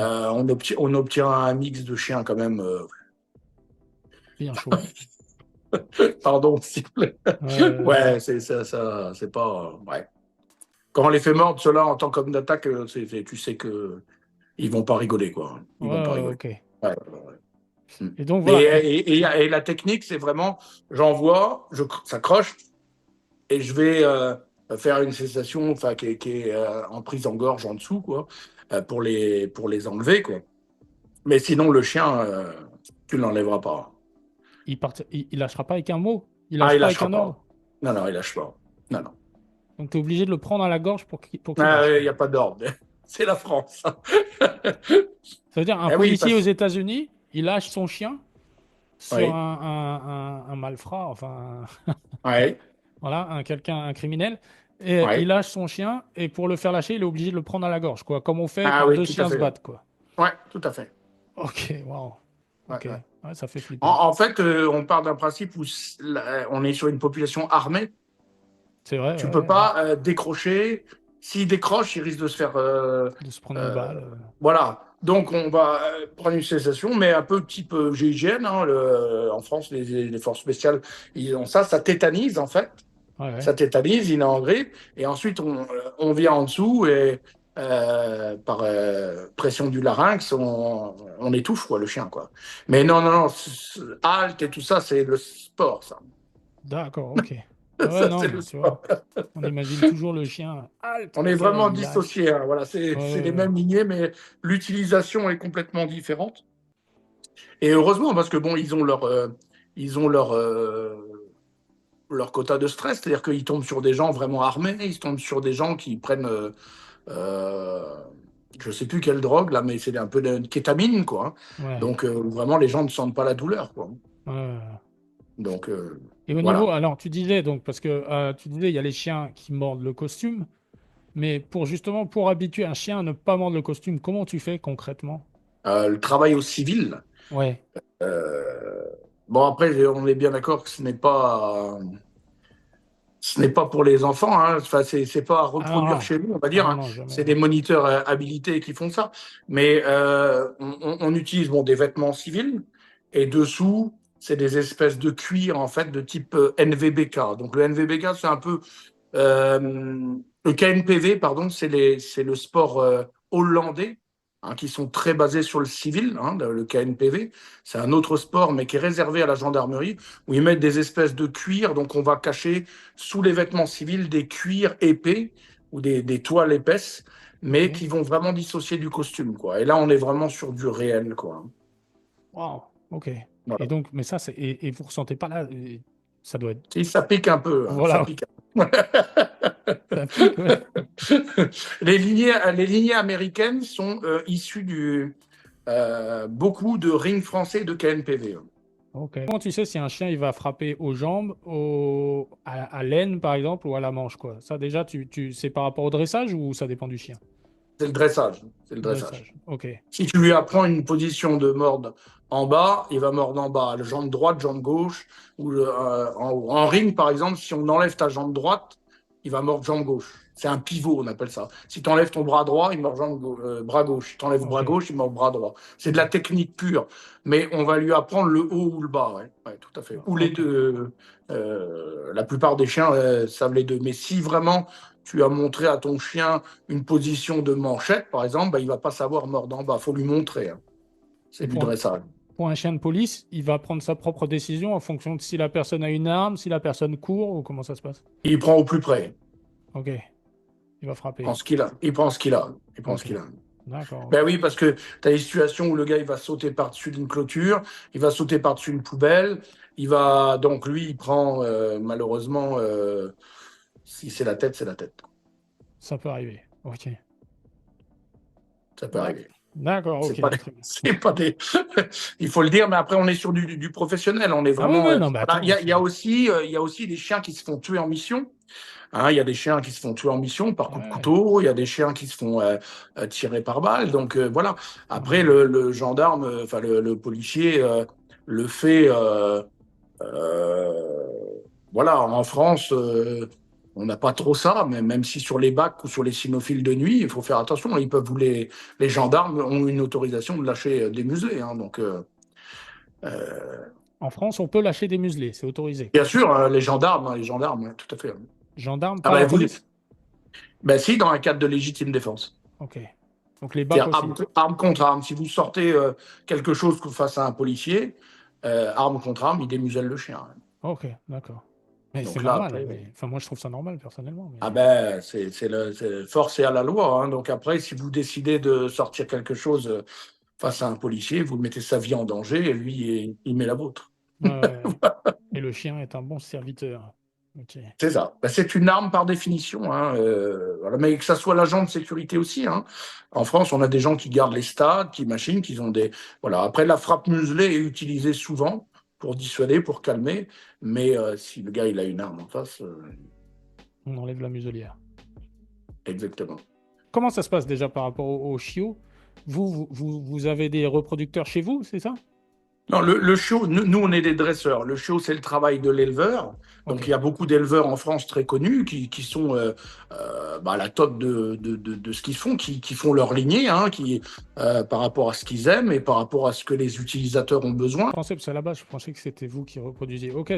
on obtient un mix de chiens quand même. Bien chaud. Pardon, s'il vous plaît. Ouais, c'est ça, c'est pas. Ouais. Quand on les fait mordre, ceux-là, en tant qu'homme d'attaque, tu sais que ils vont pas rigoler, quoi. Ils vont pas rigoler. Ok. Ouais. Et donc voilà. Et la technique, c'est vraiment, j'envoie, ça croche, et je vais faire une cessation, enfin, qui est en prise en gorge en dessous, quoi, pour les enlever, quoi. Mais sinon, le chien, tu ne l'enlèveras pas. Il lâchera pas avec un mot. Il lâche Il pas avec lâchera un pas. ordre. Non, il lâche pas. Non. Donc tu es obligé de le prendre à la gorge pour qu'il Il lâche. n'y a pas d'ordre. C'est la France. Ça veut dire un Eh oui, policier parce- aux États-Unis, il lâche son chien sur Oui. un malfrat, enfin Ouais. voilà, un criminel, et Ouais. il lâche son chien et pour le faire lâcher, il est obligé de le prendre à la gorge, quoi, comme on fait Ah quand oui, deux tout à chiens se fait. battent, quoi. Ouais, tout à fait. Ok, waouh. Ok, Ouais. ouais, ça fait flipper. En fait, on part d'un principe où on est sur une population armée. C'est vrai. Tu ouais, peux ouais. pas décrocher s'il décroche, il risque de se faire... De se prendre une balle. Voilà. Donc, on va prendre une cessation, mais un peu type GIGN. Hein, en France, les forces spéciales, ils ont ça. Ça tétanise, en fait. Ouais. Ça tétanise, il est en grippe. Et ensuite, on vient en dessous et par pression du larynx, on étouffe quoi, le chien. Quoi. Mais non, halte et tout ça, c'est le sport, ça. D'accord, ok. Ouais, Ça, non, c'est mais le tu vois, sport. on imagine toujours le chien halte, On est comme ça, vraiment il lâche. dissociés. Hein, voilà, c'est les Ouais. mêmes lignées, mais l'utilisation est complètement différente. Et heureusement, parce que bon, ils ont leur quota de stress, c'est-à-dire qu'ils tombent sur des gens vraiment armés, ils tombent sur des gens qui prennent, je sais plus quelle drogue là, mais c'est un peu de kétamine, quoi. Hein. Ouais. Donc vraiment, les gens ne sentent pas la douleur, quoi. Ouais. Donc Et au niveau, voilà. alors tu disais donc, parce que tu disais il y a les chiens qui mordent le costume, mais pour habituer un chien à ne pas mordre le costume, comment tu fais concrètement? Le travail au civil. Ouais. euh, bon après, on est bien d'accord que ce n'est pas pour les enfants, hein. Enfin, c'est pas à Ah non, reproduire non. chez nous, on va Ah dire. non, Hein. non, jamais. C'est des moniteurs habilités qui font ça. Mais on utilise bon, des vêtements civils et dessous, c'est des espèces de cuir en fait de type NVBK. Donc le NVBK, c'est un peu le KNPV, pardon, c'est le sport hollandais, hein, qui sont très basés sur le civil. Hein, le KNPV, c'est un autre sport, mais qui est réservé à la gendarmerie, où ils mettent des espèces de cuir. Donc, on va cacher sous les vêtements civils des cuirs épais ou des toiles épaisses, mais Ok. qui vont vraiment dissocier du costume, quoi. Et là, on est vraiment sur du réel, quoi. Wow. Ok. Voilà. Et donc, mais ça, et vous ressentez pas là, ça doit être. Et ça pique un peu, hein, ça Voilà, pique. ça pique, ouais. Les lignées américaines sont issues beaucoup de rings français de KNPV. Ok. Comment tu sais si un chien il va frapper aux jambes, à l'aine par exemple, ou à la manche, quoi? Ça déjà, c'est par rapport au dressage ou ça dépend du chien? C'est le dressage. C'est le dressage. Dressage. Ok. Si tu lui apprends une position de mordre en bas, il va mordre en bas, la jambe droite, jambe gauche, ou en ring par exemple, si on enlève ta jambe droite, il va mordre jambe gauche. C'est un pivot, on appelle ça. Si tu enlèves ton bras droit, il mord bras gauche. Si tu enlèves bras Ok. gauche, il mord bras droit. C'est de la technique pure. Mais on va lui apprendre le haut ou le bas, ouais. Ouais, tout à fait. Ou les Ok. deux. La plupart des chiens savent les deux. Mais si vraiment tu as montré à ton chien une position de manchette, par exemple, bah, il ne va pas savoir mordre en bas. Il faut lui montrer. Hein. C'est Et du dressage. pour un chien de police, il va prendre sa propre décision en fonction de si la personne a une arme, si la personne court, ou comment ça se passe? Il prend au plus près. Ok. Il va Il frapper. prend ce qu'il a. Il prend ce qu'il a. Il prend ce Ok. qu'il a. D'accord. Ben Ok. oui, parce que tu as des situations où le gars, il va sauter par-dessus d'une clôture, il va sauter par-dessus une poubelle, donc lui, il prend, malheureusement, si c'est la tête, c'est la tête. Ça peut arriver. Ok. Ça peut arriver. D'accord. C'est Ok. pas des, Très bien. c'est pas des... Il faut le dire, mais après, on est sur du professionnel. On est Ah ouais, vraiment. ouais, non, mais Voilà. attends. Il y a aussi des chiens qui se font tuer en mission. Hein, il y a des chiens qui se font tuer en mission par coup de Ouais. couteau, il y a des chiens qui se font tirer par balle. Donc voilà. Après, Ouais. le gendarme, enfin le policier, le fait. Voilà, en France, on n'a pas trop ça, mais même si sur les bacs ou sur les cynophiles de nuit, il faut faire attention. Ils peuvent les gendarmes ont une autorisation de lâcher des muselés. Hein, donc, En France, on peut lâcher des muselés. C'est autorisé. bien sûr, les gendarmes, ouais, tout à fait. Gendarme, Ah pas ben la vous, police. ben si, dans un cadre de légitime défense. Ok. Donc les bacs C'est-à-dire aussi. arme contre arme. Si vous sortez quelque chose face à un policier, arme contre arme, il démuselle le chien. Hein. Ok. D'accord. Mais c'est Donc là, normal. après, Enfin, moi, je trouve ça normal personnellement. ah Mais... ben, c'est force et à la loi. Hein. Donc après, si vous décidez de sortir quelque chose face à un policier, vous mettez sa vie en danger et lui, il met la vôtre. Ouais, ouais. Et le chien est un bon serviteur. Ok. C'est ça. Ben, c'est une arme par définition. Hein. Voilà. Mais que ça soit l'agent de sécurité aussi. Hein. En France, on a des gens qui gardent les stades, qui machinent, qui ont des. Voilà. Après, la frappe muselée est utilisée souvent pour dissuader, pour calmer. Mais si le gars il a une arme en face, On enlève la muselière. exactement. Comment ça se passe déjà par rapport aux chiots? Vous avez des reproducteurs chez vous, c'est ça? Non, le chiot, nous, on est des dresseurs. Le chiot, c'est le travail de l'éleveur. Donc, il y Ok. a beaucoup d'éleveurs en France très connus qui sont à la top de ce qu'ils font, qui font leur lignée, hein, par rapport à ce qu'ils aiment et par rapport à ce que les utilisateurs ont besoin. Je pensais, parce qu'à la base, je pensais que c'était vous qui reproduisiez. Ok.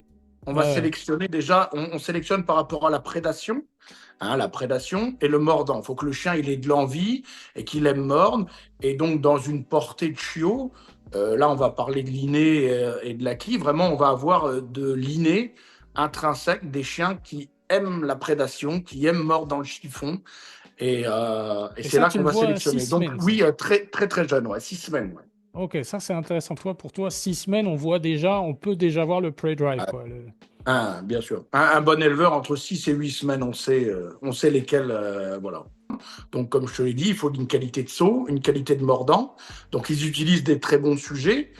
On va Ouais. sélectionner déjà, on sélectionne par rapport à la prédation, hein, la prédation et le mordant. Il faut que le chien il ait de l'envie et qu'il aime mordre. Et donc, dans une portée de chiot, là, on va parler de l'inné et de l'acquis. Vraiment, on va avoir de l'inné intrinsèque des chiens qui aiment la prédation, qui aiment mordre dans le chiffon. Et Et c'est ça, là tu qu'on le va vois à sélectionner. Donc, 6 semaines, ça. oui, très, très, très jeune, ouais, 6 semaines. Ouais. Ok, ça c'est intéressant. Pour toi, 6 semaines, on peut déjà voir le pre-drive, quoi. Bien sûr. Un bon éleveur, entre 6 et 8 semaines, on sait lesquels. Voilà. Donc, comme je te l'ai dit, il faut une qualité de saut, une qualité de mordant. Donc, ils utilisent des très bons sujets.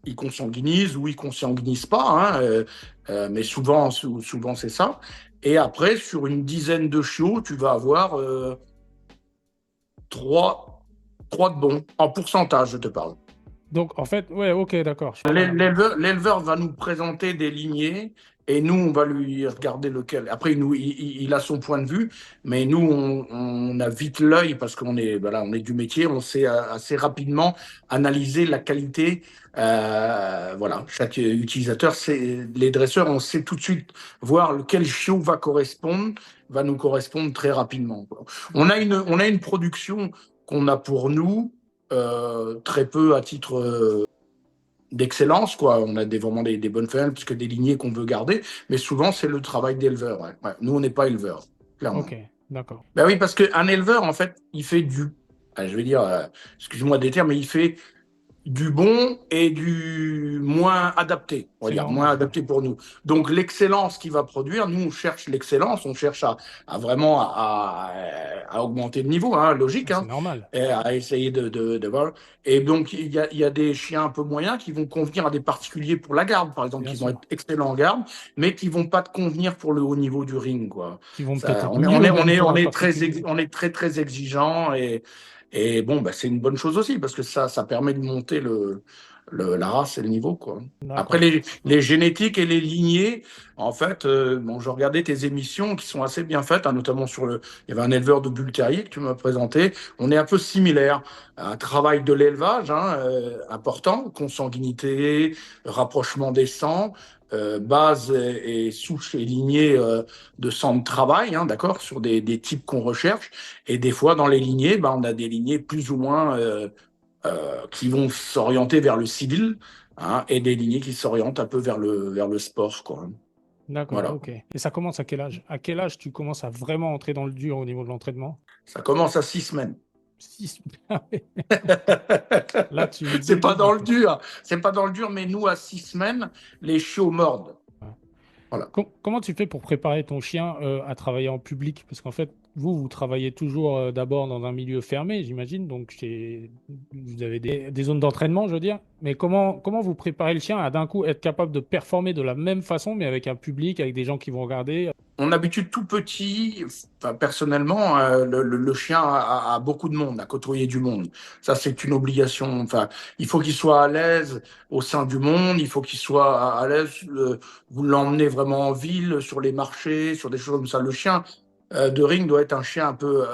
Ils consanguinisent ou ils consanguinisent pas, hein, mais souvent c'est ça. Et après, sur une dizaine de chiots, tu vas avoir trois de bons, en pourcentage, je te parle. Donc, en fait, ouais, ok, d'accord. Je comprends. L'éleveur va nous présenter des lignées et nous, on va lui regarder lequel. Après, il a son point de vue, mais nous, on a vite l'œil parce voilà, on est du métier, on sait assez rapidement analyser la qualité. Voilà, chaque utilisateur, les dresseurs, on sait tout de suite voir lequel chiot va nous correspondre très rapidement, quoi. On a une production qu'on a pour nous, très peu à titre d'excellence, quoi. On a vraiment des bonnes femelles, puisque des lignées qu'on veut garder, mais souvent, c'est le travail d'éleveur. Ouais. Ouais. Nous, on n'est pas éleveur, clairement. Ok, d'accord. Ben oui, parce qu'un éleveur, en fait, il fait je vais dire, excuse-moi des termes, mais il fait du bon et du moins adapté, on va C'est dire, moins normal, ouais. adapté pour nous. Donc l'excellence qu'il va produire, nous on cherche l'excellence, on cherche à vraiment à augmenter le niveau, hein, logique, C'est hein, normal. et à essayer voilà. Et donc il y a des chiens un peu moyens qui vont convenir à des particuliers pour la garde, par exemple, Bien qui vont sûr. être excellents en garde, mais qui vont pas te convenir pour le haut niveau du ring, quoi. Qui vont peut-être Ça, être mieux même pour un particulier. on est très très exigeant et bon, bah, c'est une bonne chose aussi parce que ça permet de monter la race et le niveau, quoi. Après, D'accord. les génétiques et les lignées, en fait, bon, je regardais tes émissions qui sont assez bien faites, hein, notamment il y avait un éleveur de bull terrier que tu m'as présenté. On est un peu similaire. Un travail de l'élevage, hein, important, consanguinité, rapprochement des sangs, base et souche et lignée de sang de travail, hein, d'accord, sur des types qu'on recherche. Et des fois, dans les lignées, ben, on a des lignées plus ou moins qui vont s'orienter vers le civil, hein, et des lignées qui s'orientent un peu vers le sport, quoi. D'accord, Voilà. ok. Et ça commence à quel âge? À quel âge tu commences à vraiment entrer dans le dur au niveau de l'entraînement? Ça commence à 6 semaines. 6. Là, tu me dis vite, vite. C'est pas dans le dur, mais nous, à 6 semaines, les chiots mordent. Ouais. Voilà. Comment tu fais pour préparer ton chien à travailler en public? Parce qu'en fait, vous travaillez toujours d'abord dans un milieu fermé, j'imagine. Donc, vous avez des zones d'entraînement, je veux dire. Mais comment vous préparez le chien à d'un coup être capable de performer de la même façon, mais avec un public, avec des gens qui vont regarder? On habitue tout petit, enfin, personnellement, le chien a beaucoup de monde, a côtoyé du monde. Ça, c'est une obligation. Enfin, il faut qu'il soit à l'aise au sein du monde, il faut qu'il soit à l'aise. Vous l'emmenez vraiment en ville, sur les marchés, sur des choses comme ça. Le chien de ring doit être un chien un peu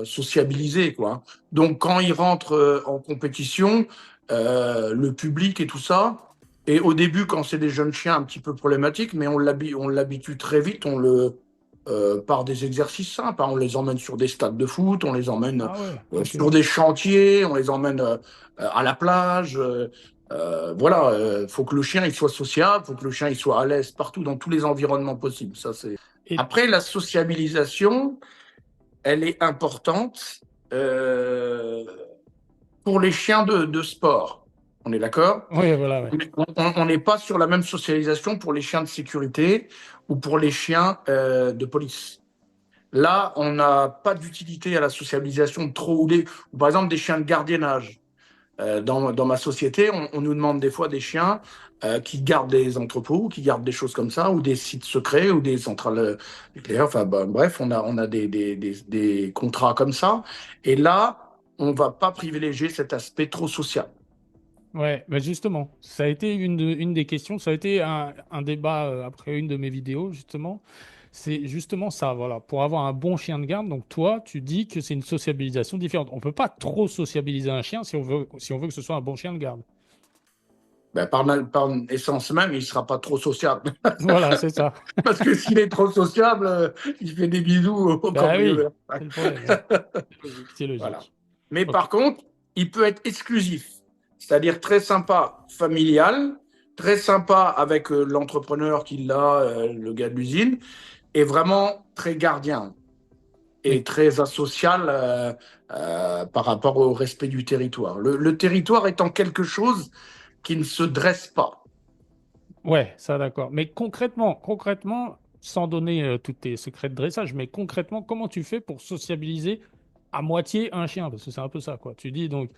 sociabilisé, quoi. Donc, quand il rentre en compétition, le public et tout ça. Et au début, quand c'est des jeunes chiens un petit peu problématiques, mais on l'habitue très vite, par des exercices simples, hein. On les emmène sur des stades de foot, on les emmène Ah ouais, ok. sur des chantiers, on les emmène à la plage. Voilà, faut que le chien il soit sociable, faut que le chien il soit à l'aise partout dans tous les environnements possibles. Ça c'est. Et Après la sociabilisation, elle est importante pour les chiens de sport. On est d'accord? ouais, voilà, ouais. On n'est pas sur la même socialisation pour les chiens de sécurité ou pour les chiens de police. Là, on n'a pas d'utilité à la socialisation ou par exemple des chiens de gardiennage. Dans ma société, on nous demande des fois des chiens qui gardent des entrepôts, qui gardent des choses comme ça, ou des sites secrets, ou des centrales nucléaires. Enfin, bref, on a des contrats comme ça. Et là, on ne va pas privilégier cet aspect trop social. Ouais, bah justement, ça a été une des questions, ça a été un débat après une de mes vidéos, justement. C'est justement ça, voilà. Pour avoir un bon chien de garde, donc toi, tu dis que c'est une sociabilisation différente. On peut pas trop sociabiliser un chien si on veut que ce soit un bon chien de garde. Ben, par essence même, il ne sera pas trop sociable. Voilà, c'est ça. Parce que s'il est trop sociable, il fait des bisous au Bah oui, cambrioleur. c'est le problème. Ouais. C'est logique, c'est Voilà. logique. Mais Ok. par contre, il peut être exclusif, c'est-à-dire très sympa familial, très sympa avec l'entrepreneur qui l'a, le gars de l'usine, et vraiment très gardien et Mais très asocial par rapport au respect du territoire. Le territoire étant quelque chose qui ne se dresse pas. ouais, ça d'accord. Mais concrètement, sans donner tous tes secrets de dressage, mais concrètement, comment tu fais pour sociabiliser à moitié un chien? Parce que c'est un peu ça, quoi. Tu dis donc,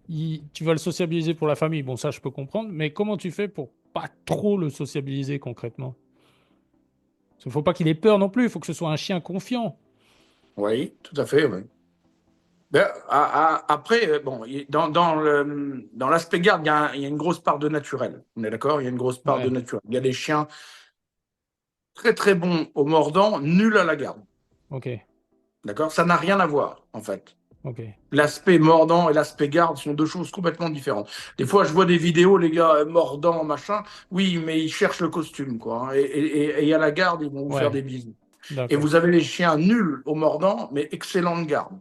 tu vas le sociabiliser pour la famille. Bon, ça, je peux comprendre. Mais comment tu fais pour pas trop le sociabiliser concrètement? Parce qu'il faut pas qu'il ait peur non plus. Il faut que ce soit un chien confiant. Oui, tout à fait. Oui. Ben, après, bon, dans l'aspect garde, il y a une grosse part de naturel. On est d'accord? Il y a une grosse part de Ouais, naturel. Il y a des chiens très très bons au mordant, nuls à la garde. ok, D'accord? Ça n'a rien à voir, en fait. ok. L'aspect mordant et l'aspect garde sont deux choses complètement différentes. Des fois, je vois des vidéos, les gars mordant, machin. Oui, mais ils cherchent le costume, quoi, hein. Et à la garde, ils vont vous faire Ouais, des bisous. Et d'accord. vous avez les chiens nuls au mordant, mais excellents de garde.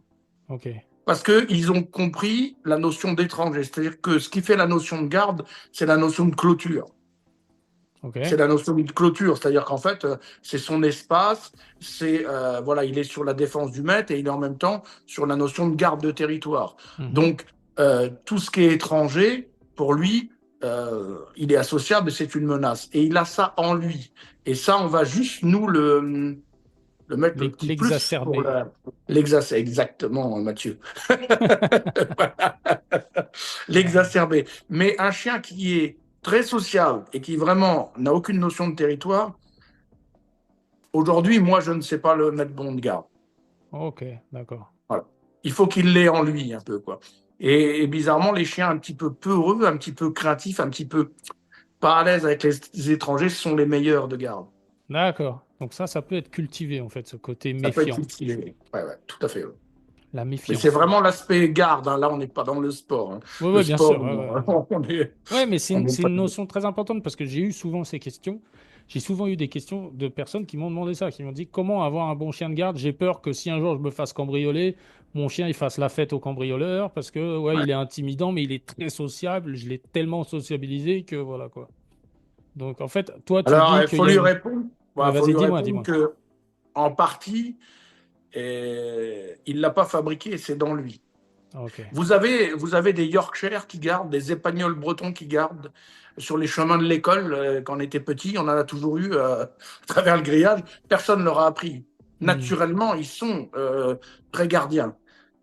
Ok, Parce qu'ils ont compris la notion d'étranger. C'est-à-dire que ce qui fait la notion de garde, c'est la notion de clôture. ok. C'est la notion de clôture, c'est-à-dire qu'en fait, c'est son espace, voilà, il est sur la défense du maître et il est en même temps sur la notion de garde de territoire. Mhm. Donc, tout ce qui est étranger, pour lui, il est associable et c'est une menace. Et il a ça en lui. Et ça, on va juste nous le mettre le petit plus pour L'exacerber. l'exacerber. Exactement, Mathieu. Ouais. L'exacerber. Mais un chien qui est très sociable et qui vraiment n'a aucune notion de territoire, aujourd'hui, moi, je ne sais pas le mettre bon de garde. Ok, d'accord. Voilà. Il faut qu'il l'ait en lui un peu, quoi. Et bizarrement, les chiens un petit peu peureux, un petit peu craintifs, un petit peu pas à l'aise avec les étrangers sont les meilleurs de garde. D'accord. Donc ça peut être cultivé en fait, ce côté Ça peut être méfiant, cultivé. Ouais, ouais, tout à fait. Ouais. la Mais c'est méfiance. vraiment l'aspect garde, hein. Là, on n'est pas dans le sport, hein. Oui, Le oui, bien sport, sûr. Ouais, ouais. on est, Ouais, mais c'est on n'est c'est pas. une notion très importante parce que j'ai eu souvent ces questions. J'ai souvent eu des questions de personnes qui m'ont demandé ça, qui m'ont dit comment avoir un bon chien de garde. J'ai peur que si un jour je me fasse cambrioler, mon chien il fasse la fête au cambrioleur parce que ouais, Ouais. il est intimidant, mais il est très sociable. Je l'ai tellement sociabilisé que voilà quoi. Donc en fait, toi tu Alors, dis il qu'il faut y a lui une. répondre. Ouais, Voilà, faut vas-y, lui dis-moi, répondre dis-moi. que, en partie, il l'a pas fabriqué, c'est dans lui. Ok. Vous avez des Yorkshire qui gardent, des Épagnols bretons qui gardent sur les chemins de l'école quand on était petit. On en a toujours eu à travers le grillage. Personne ne leur a appris. Hmm. Naturellement, ils sont très gardiens.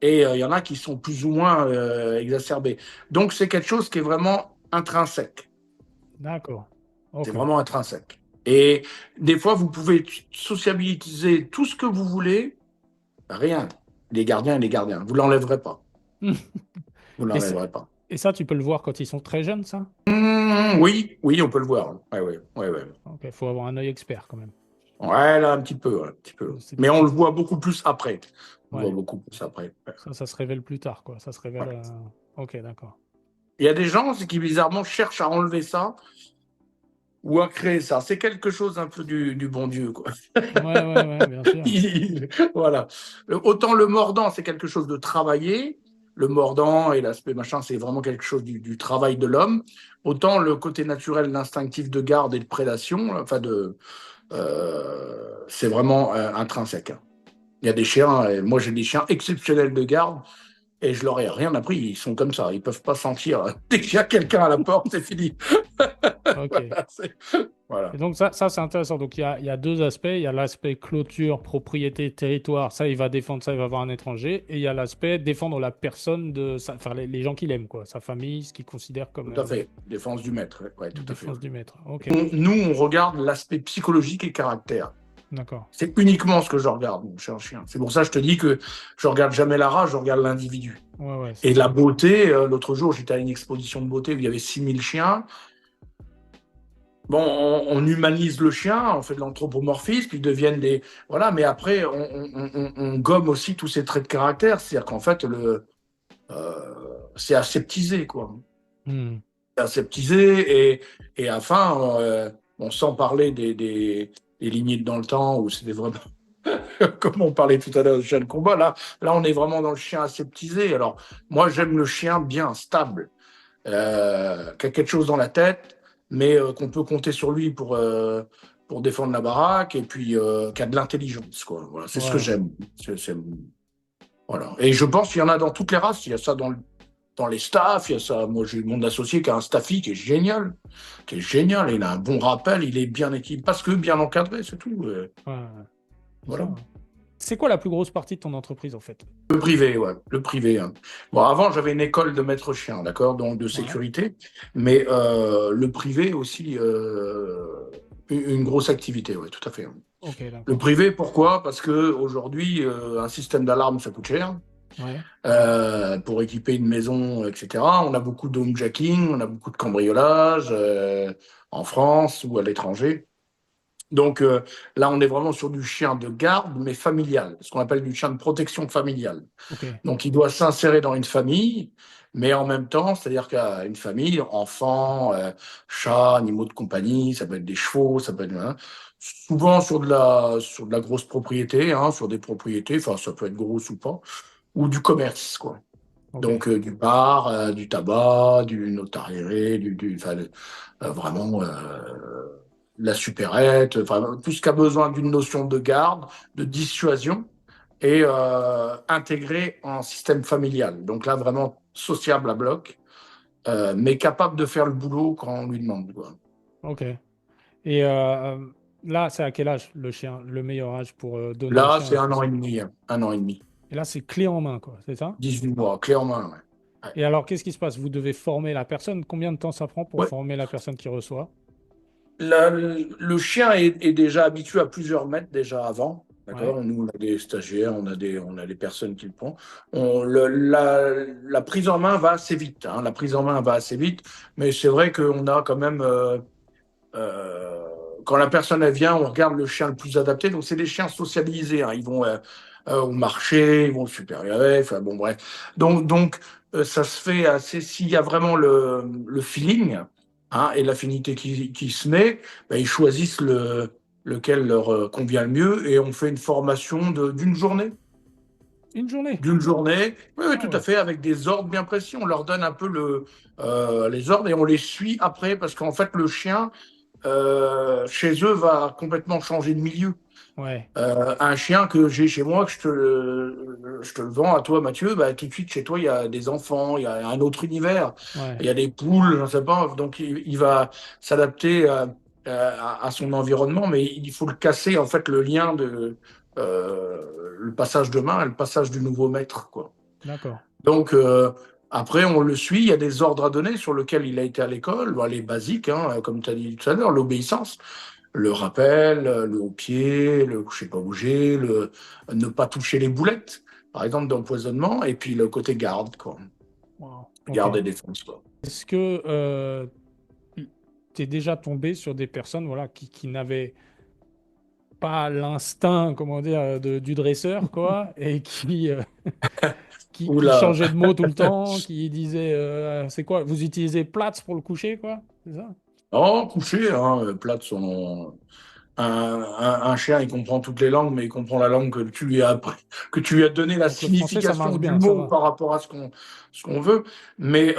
Et il y en a qui sont plus ou moins exacerbés. Donc, c'est quelque chose qui est vraiment intrinsèque. D'accord. C'est Ok. vraiment intrinsèque. Et des fois, vous pouvez sociabiliser tout ce que vous voulez. Rien. Les gardiens et les gardiens. Vous ne l'enlèverez pas. Vous ne Et ça, l'enlèverez pas. et ça, tu peux le voir quand ils sont très jeunes, ça? Oui, oui, on peut le voir. Ouais, ouais, ouais, ouais. Ok, faut avoir un œil expert quand même. Ouais, là, un petit peu, ouais, un petit peu. C'est Mais on le petit. voit beaucoup plus après. On le voit Ouais. beaucoup plus après. Ouais. Ça se révèle plus tard, quoi. Ça se révèle. Ouais. Ok, d'accord. Il y a des gens qui, bizarrement, cherchent à enlever ça ou à créer ça. C'est quelque chose un peu du bon Dieu, quoi. Ouais, ouais, ouais, bien sûr. Voilà. Autant le mordant, c'est quelque chose de travaillé. Le mordant et l'aspect machin, c'est vraiment quelque chose du travail de l'homme. Autant le côté naturel, l'instinctif de garde et de prédation, enfin c'est vraiment intrinsèque, hein. Il y a des chiens, et moi j'ai des chiens exceptionnels de garde, et je leur ai rien appris. Ils sont comme ça, ils peuvent pas sentir. Dès qu'il y a quelqu'un à la porte, c'est fini. Ok. Voilà. Voilà. Et donc ça c'est intéressant. Donc il y a deux aspects. Il y a l'aspect clôture, propriété, territoire. Ça, il va défendre ça, il va avoir un étranger. Et il y a l'aspect défendre la personne enfin les gens qu'il aime, quoi. Sa famille, ce qu'il considère comme Tout à fait. Défense du maître. Ouais, tout à fait. défense du maître. Ok. Nous, on regarde l'aspect psychologique et caractère. D'accord. C'est uniquement ce que je regarde chez un chien. C'est pour ça que je te dis que je regarde jamais la race, je regarde l'individu. Ouais, Et la ça. beauté, l'autre jour, j'étais à une exposition de beauté où il y avait 6000 chiens. Bon, on humanise le chien, on fait de l'anthropomorphisme, ils deviennent des... Voilà, mais après, on gomme aussi tous ces traits de caractère. C'est-à-dire qu'en fait, c'est aseptisé, quoi. Hmm. C'est aseptisé, et enfin, bon, sans parler des lignées dans le temps, où c'était vraiment... Comme on parlait tout à l'heure du chien de combat, là, on est vraiment dans le chien aseptisé. Alors, moi, j'aime le chien bien, stable, qui a quelque chose dans la tête, mais qu'on peut compter sur lui pour défendre la baraque, et puis qui a de l'intelligence, quoi. Voilà, c'est ce que Ouais. j'aime. Voilà. Et je pense qu'il y en a dans toutes les races. Il y a ça dans les staffs, il y a ça. Moi, j'ai mon associé qui a un staffy qui est génial. Il a un bon rappel, il est bien équipé, parce que bien encadré, c'est tout. Ouais. Voilà. Ça. C'est quoi la plus grosse partie de ton entreprise, en fait? Le privé, ouais, le privé. Hein. Bon, avant, j'avais une école de maître chien, d'accord, donc de Ouais. sécurité, mais le privé aussi, une grosse activité, ouais, tout à fait. Ok, Le d'accord. privé, pourquoi? Parce que aujourd'hui, un système d'alarme, ça coûte cher. Ouais. Pour équiper une maison, etc. On a beaucoup de homejacking, on a beaucoup de cambriolage en France ou à l'étranger. Donc là, on est vraiment sur du chien de garde, mais familial, ce qu'on appelle du chien de protection familiale. Ok. Donc, il doit s'insérer dans une famille, mais en même temps, c'est-à-dire qu'à une famille, enfants, chats, animaux de compagnie, ça peut être des chevaux, ça peut être souvent sur de la grosse propriété, hein, sur des propriétés, enfin, ça peut être gros ou pas, ou du commerce, quoi. Ok. Donc, du bar, du tabac, du notarié, enfin, vraiment la supérette, enfin, tout ce qui a besoin d'une notion de garde, de dissuasion, et intégré en système familial. Donc là, vraiment sociable à bloc, mais capable de faire le boulot quand on lui demande, quoi. Ok. Et là, c'est à quel âge le chien, le meilleur âge pour donner au Là, chien c'est un un an et fusil? demi, hein. Un an et demi. Et là, c'est clé en main, quoi, c'est ça? 18 mois, clé en main, ouais. Et alors, qu'est-ce qui se passe? Vous devez former la personne. Combien de temps ça prend pour Ouais. former la personne qui reçoit? Le chien est déjà habitué à plusieurs mètres déjà avant. Ouais. D'accord. Nous, on a des stagiaires, on a des personnes qui le prennent. La prise en main va assez vite. Hein. La prise en main va assez vite, mais c'est vrai qu'on a quand même euh, quand la personne elle vient, on regarde le chien le plus adapté. Donc c'est des chiens socialisés. Hein. Ils vont au marché, ils vont au super enfin bon bref. Donc ça se fait assez. S'il y a vraiment le feeling, hein, et l'affinité qui se met, ben, ils choisissent lequel leur convient le mieux, et on fait une formation d'une journée. Une journée? D'une journée, oui, oui, Ah tout à ouais. fait, avec des ordres bien précis. On leur donne un peu les ordres, et on les suit après, parce qu'en fait, le chien, chez eux, va complètement changer de milieu. Ouais. Un chien que j'ai chez moi, que je te le vends à toi, Mathieu, bah, tout de suite, chez toi, il y a des enfants, il y a un autre univers, il Ouais. y a des poules, je ne sais pas. Donc, il va s'adapter à son environnement, mais il faut le casser, en fait, le lien le passage de main et le passage du nouveau maître, quoi. D'accord. Donc, après, on le suit. Il y a des ordres à donner sur lesquels il a été à l'école. Bon, les basiques, hein, comme tu as dit tout à l'heure, l'obéissance, le rappel, le haut pied, le coucher pas bouger, le ne pas toucher les boulettes, par exemple, d'empoisonnement, et puis le côté garde, quoi. Wow. Ok. Garde et défense, quoi. Est-ce que tu es déjà tombé sur des personnes voilà, qui n'avaient pas l'instinct, comment dire, du dresseur, quoi, et qui Oula. changeaient de mots tout le temps, qui disaient, c'est quoi, vous utilisez Platz pour le coucher, quoi, c'est ça? Oh, coucher, hein, plate son. Un chien, il comprend toutes les langues, mais il comprend la langue que tu lui as appris, que tu lui as donné la Donc le français, ça signification marche du bien, ça mot va. par rapport à ce qu'on veut. Mais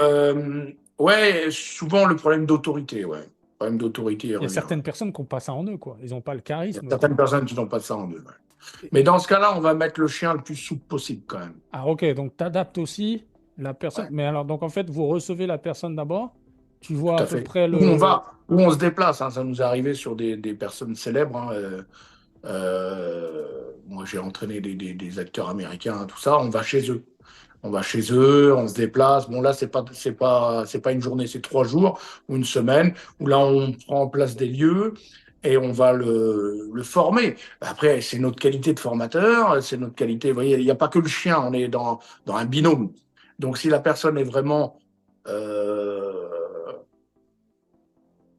ouais, souvent le problème d'autorité, ouais. Le problème d'autorité il Il y a revient. certaines personnes qui n'ont pas ça en eux, quoi. Ils n'ont pas le Il y a charisme, certaines quoi. personnes qui n'ont pas ça en eux. Ouais. Et- Mais dans ce cas-là, on va mettre le chien le plus souple possible quand même. Ah, ok, donc tu adaptes aussi la personne. Ouais, Mais alors, donc en fait, vous recevez la personne d'abord, tu vois tout à à peu fait. près Où on le. va, où on se déplace. Hein. Ça nous est arrivé sur des personnes célèbres. Hein. Moi, j'ai entraîné des acteurs américains, hein, tout ça. On va chez eux. On va chez eux, on se déplace. Bon, là, c'est pas une journée, c'est 3 jours ou une semaine, où là, on prend en place des lieux. et on va le former. Après, c'est notre qualité de formateur, c'est notre qualité. Vous voyez, il n'y a pas que le chien, on est dans un binôme. Donc, si la personne est vraiment euh,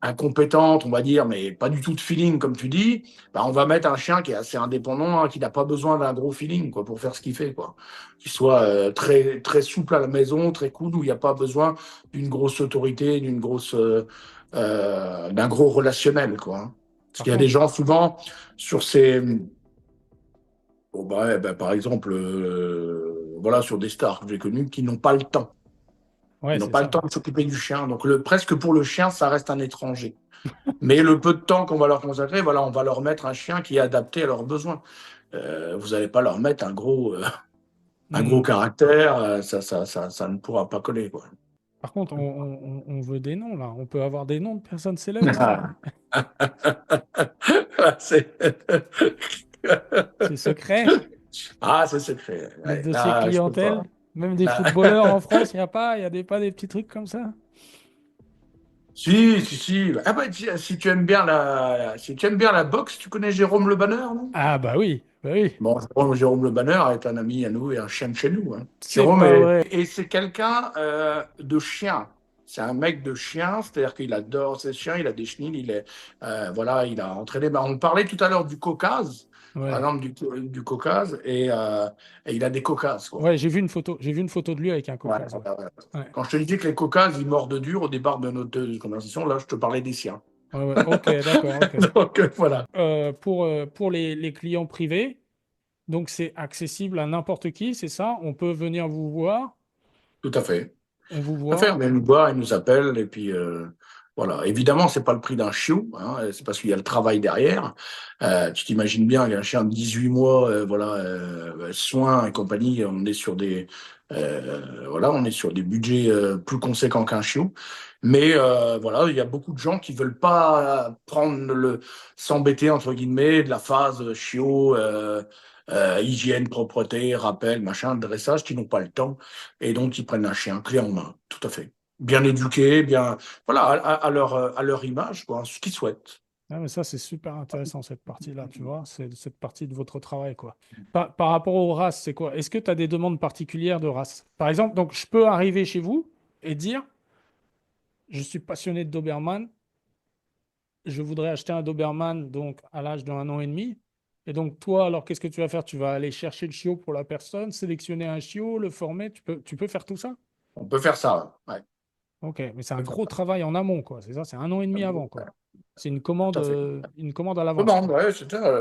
incompétente, on va dire, mais pas du tout de feeling, comme tu dis, bah, on va mettre un chien qui est assez indépendant, hein, qui n'a pas besoin d'un gros feeling quoi, pour faire ce qu'il fait. Quoi. Qu'il soit très, très souple à la maison, très cool, où il n'y a pas besoin d'une grosse autorité, d'un gros relationnel. Quoi. Hein. Parce Par qu'il y a des contre, gens, souvent, sur ces... Bon, bah, par exemple, voilà, sur des stars que j'ai connues, qui n'ont pas le temps. ouais, Ils n'ont c'est pas le ça. temps de s'occuper du chien. Donc, presque pour le chien, ça reste un étranger. Mais le peu de temps qu'on va leur consacrer, voilà, on va leur mettre un chien qui est adapté à leurs besoins. Vous n'allez pas leur mettre un gros Hmm. caractère, ça ne pourra pas coller. Quoi. Par contre, on veut des noms, là. On peut avoir des noms de personnes célèbres aussi. c'est C'est secret. c'est secret. Le Ouais. dossier Ah, je peux pas. clientèle. Même des Ah. footballeurs en France, il n'y a pas, il y a pas des petits trucs comme ça. Si, si, si. Ah bah, si tu aimes bien si tu aimes bien la boxe, tu connais Jérôme Le Banner, non? Ah bah oui, bah oui. Bon, Jérôme Le Banner est un ami à nous et un chien de chez nous. Hein. C'est Jérôme pas vrai. et c'est quelqu'un de chien. C'est un mec de chien, c'est-à-dire qu'il adore ses chiens, il a des chenilles, voilà, il a entraîné. Bah, on parlait tout à l'heure du Caucase, par Ouais. exemple du Caucase, et il a des Caucases, quoi. Ouais, j'ai vu une photo. J'ai vu une photo de lui avec un Ouais, Caucase. Ouais. ouais, ouais. Ouais. Quand je te disais que les Caucases, ils mordent dur au départ de notre conversation, là, je te parlais des siens. Ouais, ouais. Ok, d'accord, ok. Donc, voilà, Pour les clients privés, donc c'est accessible à n'importe qui, c'est ça? On peut venir vous voir, tout à fait. on vous À faire, voit. mais ils nous voient, ils nous appellent, et puis voilà. Évidemment, c'est pas le prix d'un chiot, hein, c'est parce qu'il y a le travail derrière. Tu t'imagines bien, il y a un chien de 18 mois, voilà, soins et compagnie, voilà, on est sur des budgets plus conséquents qu'un chiot. Mais voilà, il y a beaucoup de gens qui veulent pas s'embêter entre guillemets de la phase chiot. Hygiène, propreté, rappel, machin, dressage, qui n'ont pas le temps et donc ils prennent un chien clé en main, tout à fait. Bien éduqué, bien, voilà, à leur image, quoi, ce qu'ils souhaitent. Ah, mais ça, c'est super intéressant, cette partie-là, tu vois. C'est cette partie de votre travail, quoi. Par rapport aux races, c'est quoi? Est-ce que tu as des demandes particulières de race? Par exemple, donc, je peux arriver chez vous et dire, je suis passionné de Doberman, je voudrais acheter un Doberman, donc, à l'âge d'un an et demi. Et donc, toi, alors, qu'est-ce que tu vas faire? Tu vas aller chercher le chiot pour la personne, sélectionner un chiot, le former. Tu peux faire tout ça? On peut faire ça, ouais. Ok, mais c'est On un peut faire gros travail en amont, quoi. C'est ça, c'est un an et demi avant, ça. quoi. C'est Tout à fait. une commande à l'avance, Commande, quoi. ouais, c'est ça.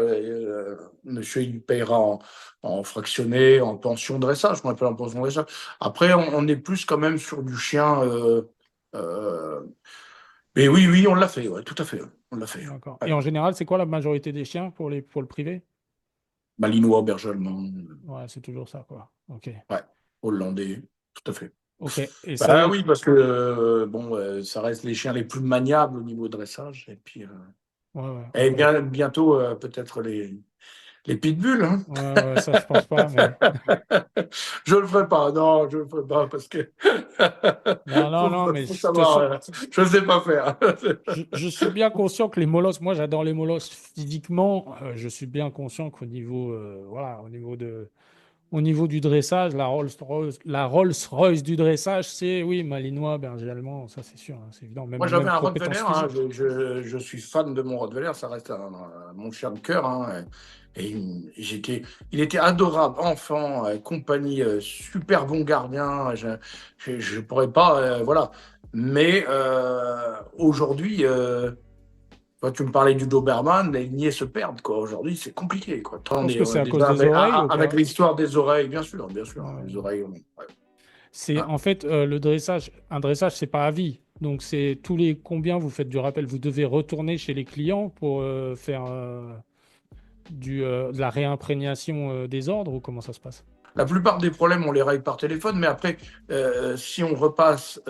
Monsieur, il payera en fractionné, en pension dressage, qu'on appelle en pension dressage. Après, on est plus quand même sur du chien. Euh, mais oui, oui, on l'a fait, ouais, tout à fait. On l'a fait. D'accord. Et Ouais. en général, c'est quoi la majorité des chiens pour le privé? Malinois, berger allemand, Ouais, c'est toujours ça, quoi. Ok. ouais, hollandais, tout à fait. Ok. Et ça y Bah est. oui, parce que bon, ça reste les chiens les plus maniables au niveau dressage. Et puis, Ouais, ouais, et ok. bientôt, peut-être les pitbulls. Hein. Ouais, ouais, ça, je pense pas, mais. Je le ferai pas, non, je le ferai pas parce que Non, non, non, mais faut savoir, je ne sais pas faire. je suis bien conscient que les molosses, moi, j'adore les molosses physiquement. Je suis bien conscient qu'au niveau, voilà, au niveau du dressage, la Rolls-Royce du dressage, c'est, oui, Malinois, berger allemand, ça, c'est sûr, hein, c'est évident. Moi, Même, j'avais même un compétences Rottweiler, hein, physiques. je suis fan de mon Rottweiler, ça reste mon chien de cœur. Hein, et il était adorable, enfant, compagnie, super bon gardien. Je pourrais pas, voilà. Mais aujourd'hui, quand tu me parlais du Doberman, les niais se perdent, quoi. Aujourd'hui, c'est compliqué, quoi. Je pense que On c'est est à cause déjà des oreilles ou avec pas? l'histoire des oreilles, bien sûr, bien sûr. Les Ouais. oreilles, ouais. C'est Ah. en fait le dressage. Un dressage, c'est pas à vie. Donc c'est tous les combien vous faites du rappel. Vous devez retourner chez les clients pour faire de la réimprégnation des ordres ou comment ça se passe? La plupart des problèmes, on les règle par téléphone, mais après, si on repasse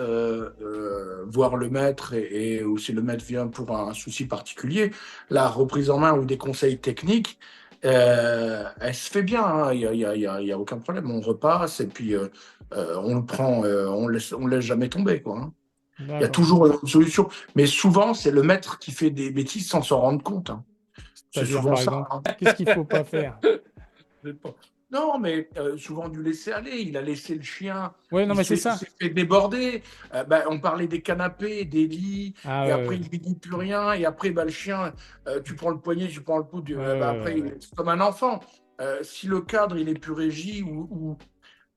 voir le maître ou si le maître vient pour un souci particulier, la reprise en main ou des conseils techniques, elle se fait bien. Hein. Il y a aucun problème. On repasse et puis on le prend, on laisse jamais tomber, quoi. Hein. Il y a D'accord. toujours une solution. Mais souvent, c'est le maître qui fait des bêtises sans s'en rendre compte, hein. C'est C'est-à-dire, souvent par ça, exemple, hein. qu'est-ce qu'il faut pas faire? Non, mais souvent du laisser aller. Il a laissé le chien, Ouais, non, mais c'est il ça. s'est fait déborder. On parlait des canapés, des lits, Ah et ouais, après ouais, il lui dit plus rien. Et après, le chien, tu prends le poignet, tu prends le pouce. ouais, ouais, Après, ouais, ouais. c'est comme un enfant. Si le cadre il est plus régi ou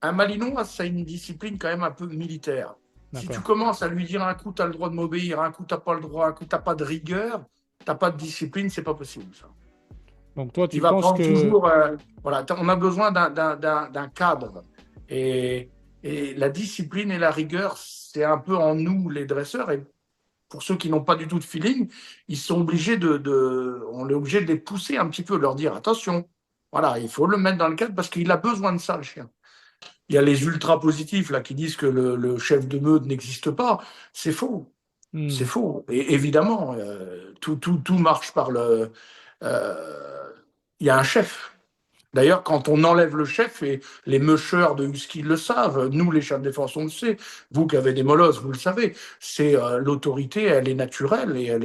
un Malinois, ça a une discipline quand même un peu militaire. Si tu D'accord. commences à lui dire un coup, tu as le droit de m'obéir, un coup, tu n'as pas le droit, un coup, tu n'as pas de rigueur, tu n'as pas de discipline, c'est pas possible, ça. Donc toi, Il tu va penses prendre que... toujours. Voilà, on a besoin d'un cadre. Et, et la discipline et la rigueur, c'est un peu en nous, les dresseurs. Et pour ceux qui n'ont pas du tout de feeling, ils sont obligés on est obligé de les pousser un petit peu, leur dire attention. Voilà, il faut le mettre dans le cadre parce qu'il a besoin de ça, le chien. Il y a les ultra positifs là qui disent que le chef de meute n'existe pas. C'est faux. C'est Hmm. faux. Et évidemment, tout marche par le. Il y a un chef. D'ailleurs, quand on enlève le chef, et les mûcheurs de husky le savent, nous, les chiens de défense, on le sait, vous qui avez des molosses, vous le savez, c'est l'autorité, elle est naturelle et elle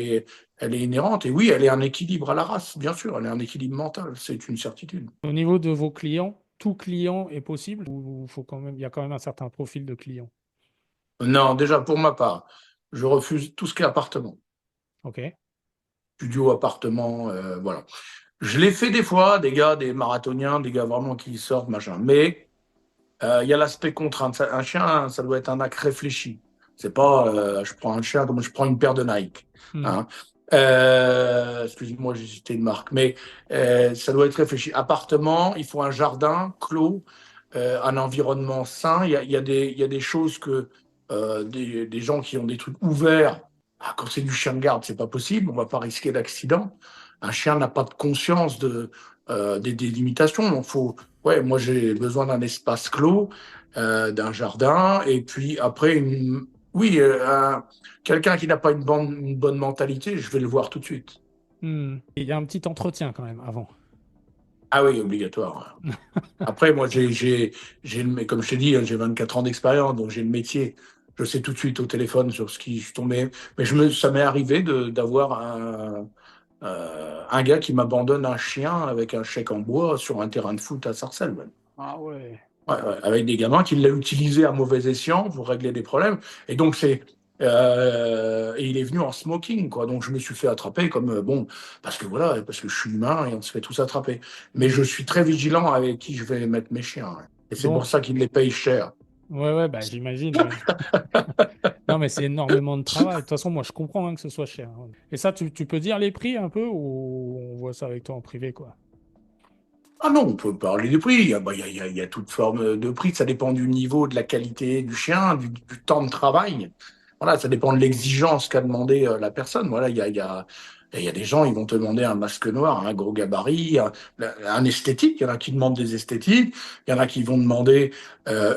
est inhérente. Et oui, elle est un équilibre à la race, bien sûr, elle est un équilibre mental, c'est une certitude. Au niveau de vos clients, tout client est possible ou faut quand même, il y a quand même un certain profil de client? Non, déjà, pour ma part, je refuse tout ce qui est appartement. Ok. Studio, appartement, voilà. Je l'ai fait des fois, des gars, des marathoniens, des gars vraiment qui sortent, machin. Mais il y a l'aspect contrainte. Un chien, ça doit être un acte réfléchi. C'est pas, je prends un chien comme je prends une paire de Nike, Hmm. hein. Excusez-moi, j'ai cité une marque, mais ça doit être réfléchi. Appartement, il faut un jardin clos, un environnement sain. Il y a des choses que des gens qui ont des trucs ouverts. Quand c'est du chien de garde, c'est pas possible. On va pas risquer d'accident. Un chien n'a pas de conscience des limitations. Donc ouais, moi j'ai besoin d'un espace clos, d'un jardin, et puis après oui, quelqu'un qui n'a pas une bonne mentalité, je vais le voir tout de suite. Hmm. Il y a un petit entretien quand même avant. Ah oui, obligatoire. Après, moi, comme je t'ai dit, hein, j'ai 24 ans d'expérience, donc j'ai le métier. Je sais tout de suite au téléphone sur ce qui je suis tombé. Mais ça m'est arrivé d'avoir un gars qui m'abandonne un chien avec un chèque en bois sur un terrain de foot à Sarcelles. Ouais. Ah ouais. Ouais, ouais, avec des gamins qui l'ont utilisé à mauvais escient pour régler des problèmes. Et donc, et il est venu en smoking, quoi. Donc, je me suis fait attraper comme, bon, parce que voilà, parce que je suis humain et on se fait tous attraper. Mais Hmm. je suis très vigilant avec qui je vais mettre mes chiens, ouais. Et c'est pour Donc, ça qu'ils les payent cher. ouais, ouais, bah j'imagine, ouais. Non, mais c'est énormément de travail. De toute façon, moi, je comprends hein, que ce soit cher, hein. Et ça, tu peux dire les prix un peu ou on voit ça avec toi en privé, quoi? Ah non, on peut parler des prix. Il y a toute forme de prix. Ça dépend du niveau, de la qualité du chien, du temps de travail. Voilà, ça dépend de l'exigence qu'a demandé la personne. Voilà, il y a des gens, ils vont te demander un masque noir, un gros gabarit, un esthétique. Il y en a qui demandent des esthétiques. Il y en a qui vont demander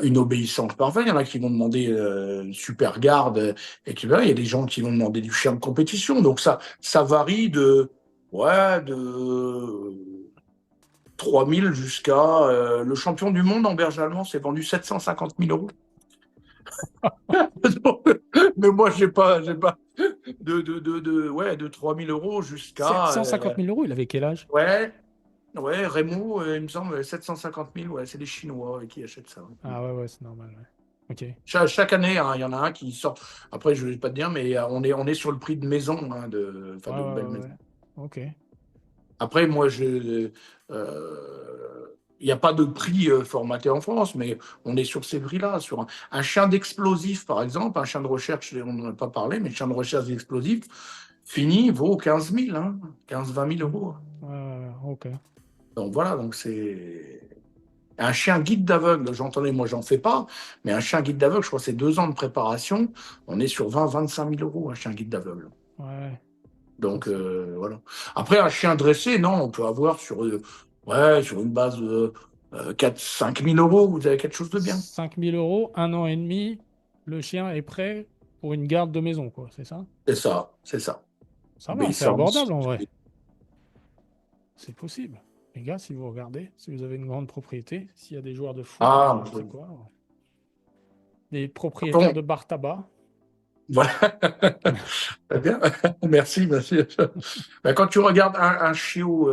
une obéissance parfaite. Il y en a qui vont demander une super garde. Et puis, voilà, il y a des gens qui vont demander du chien de compétition. Donc ça varie ouais, de 3 000 jusqu'à le champion du monde en berger allemand s'est vendu 750 000 euros. Mais moi, j'ai pas ouais, de 3 000 euros jusqu'à 750 000 euros, il avait quel âge? ouais, ouais, Remo, il me semble 750 000, ouais, c'est les Chinois qui achètent ça. Ah ouais, ouais, c'est normal, ouais. Ok. Chaque année, hein, il y en a un qui sort. Après, je ne vais pas te dire, mais on est sur le prix de maison, hein, Ouais, enfin de ouais, belles ouais, maisons. ouais. Ok. Après, moi, il n'y a pas de prix formaté en France, mais on est sur ces prix-là. Sur un chien d'explosif, par exemple, un chien de recherche, on n'en a pas parlé, mais le chien de recherche d'explosif, fini, vaut 15 000, hein, 15-20 000 euros. Ouais, ouais, ouais, ok. Donc voilà, donc c'est. Un chien guide d'aveugle, j'entendais, moi, j'en fais pas, mais un chien guide d'aveugle, je crois que c'est 2 ans de préparation. On est sur 20-25 000 euros, un chien guide d'aveugle. Ouais. Donc voilà. Après, un chien dressé, non, on peut avoir ouais, sur une base de 4-5 000 euros, vous avez quelque chose de bien. 5 000 euros, 1 an et demi, le chien est prêt pour une garde de maison, quoi, c'est ça? C'est ça, c'est ça. Ça va, c'est Obéissance. abordable en vrai. C'est possible. Les gars, si vous regardez, si vous avez une grande propriété, s'il y a des joueurs de foot, Ah, c'est quoi? Des quand propriétaires on, de bar tabac. Voilà. Très bien. Merci. Ben, quand tu regardes un chiot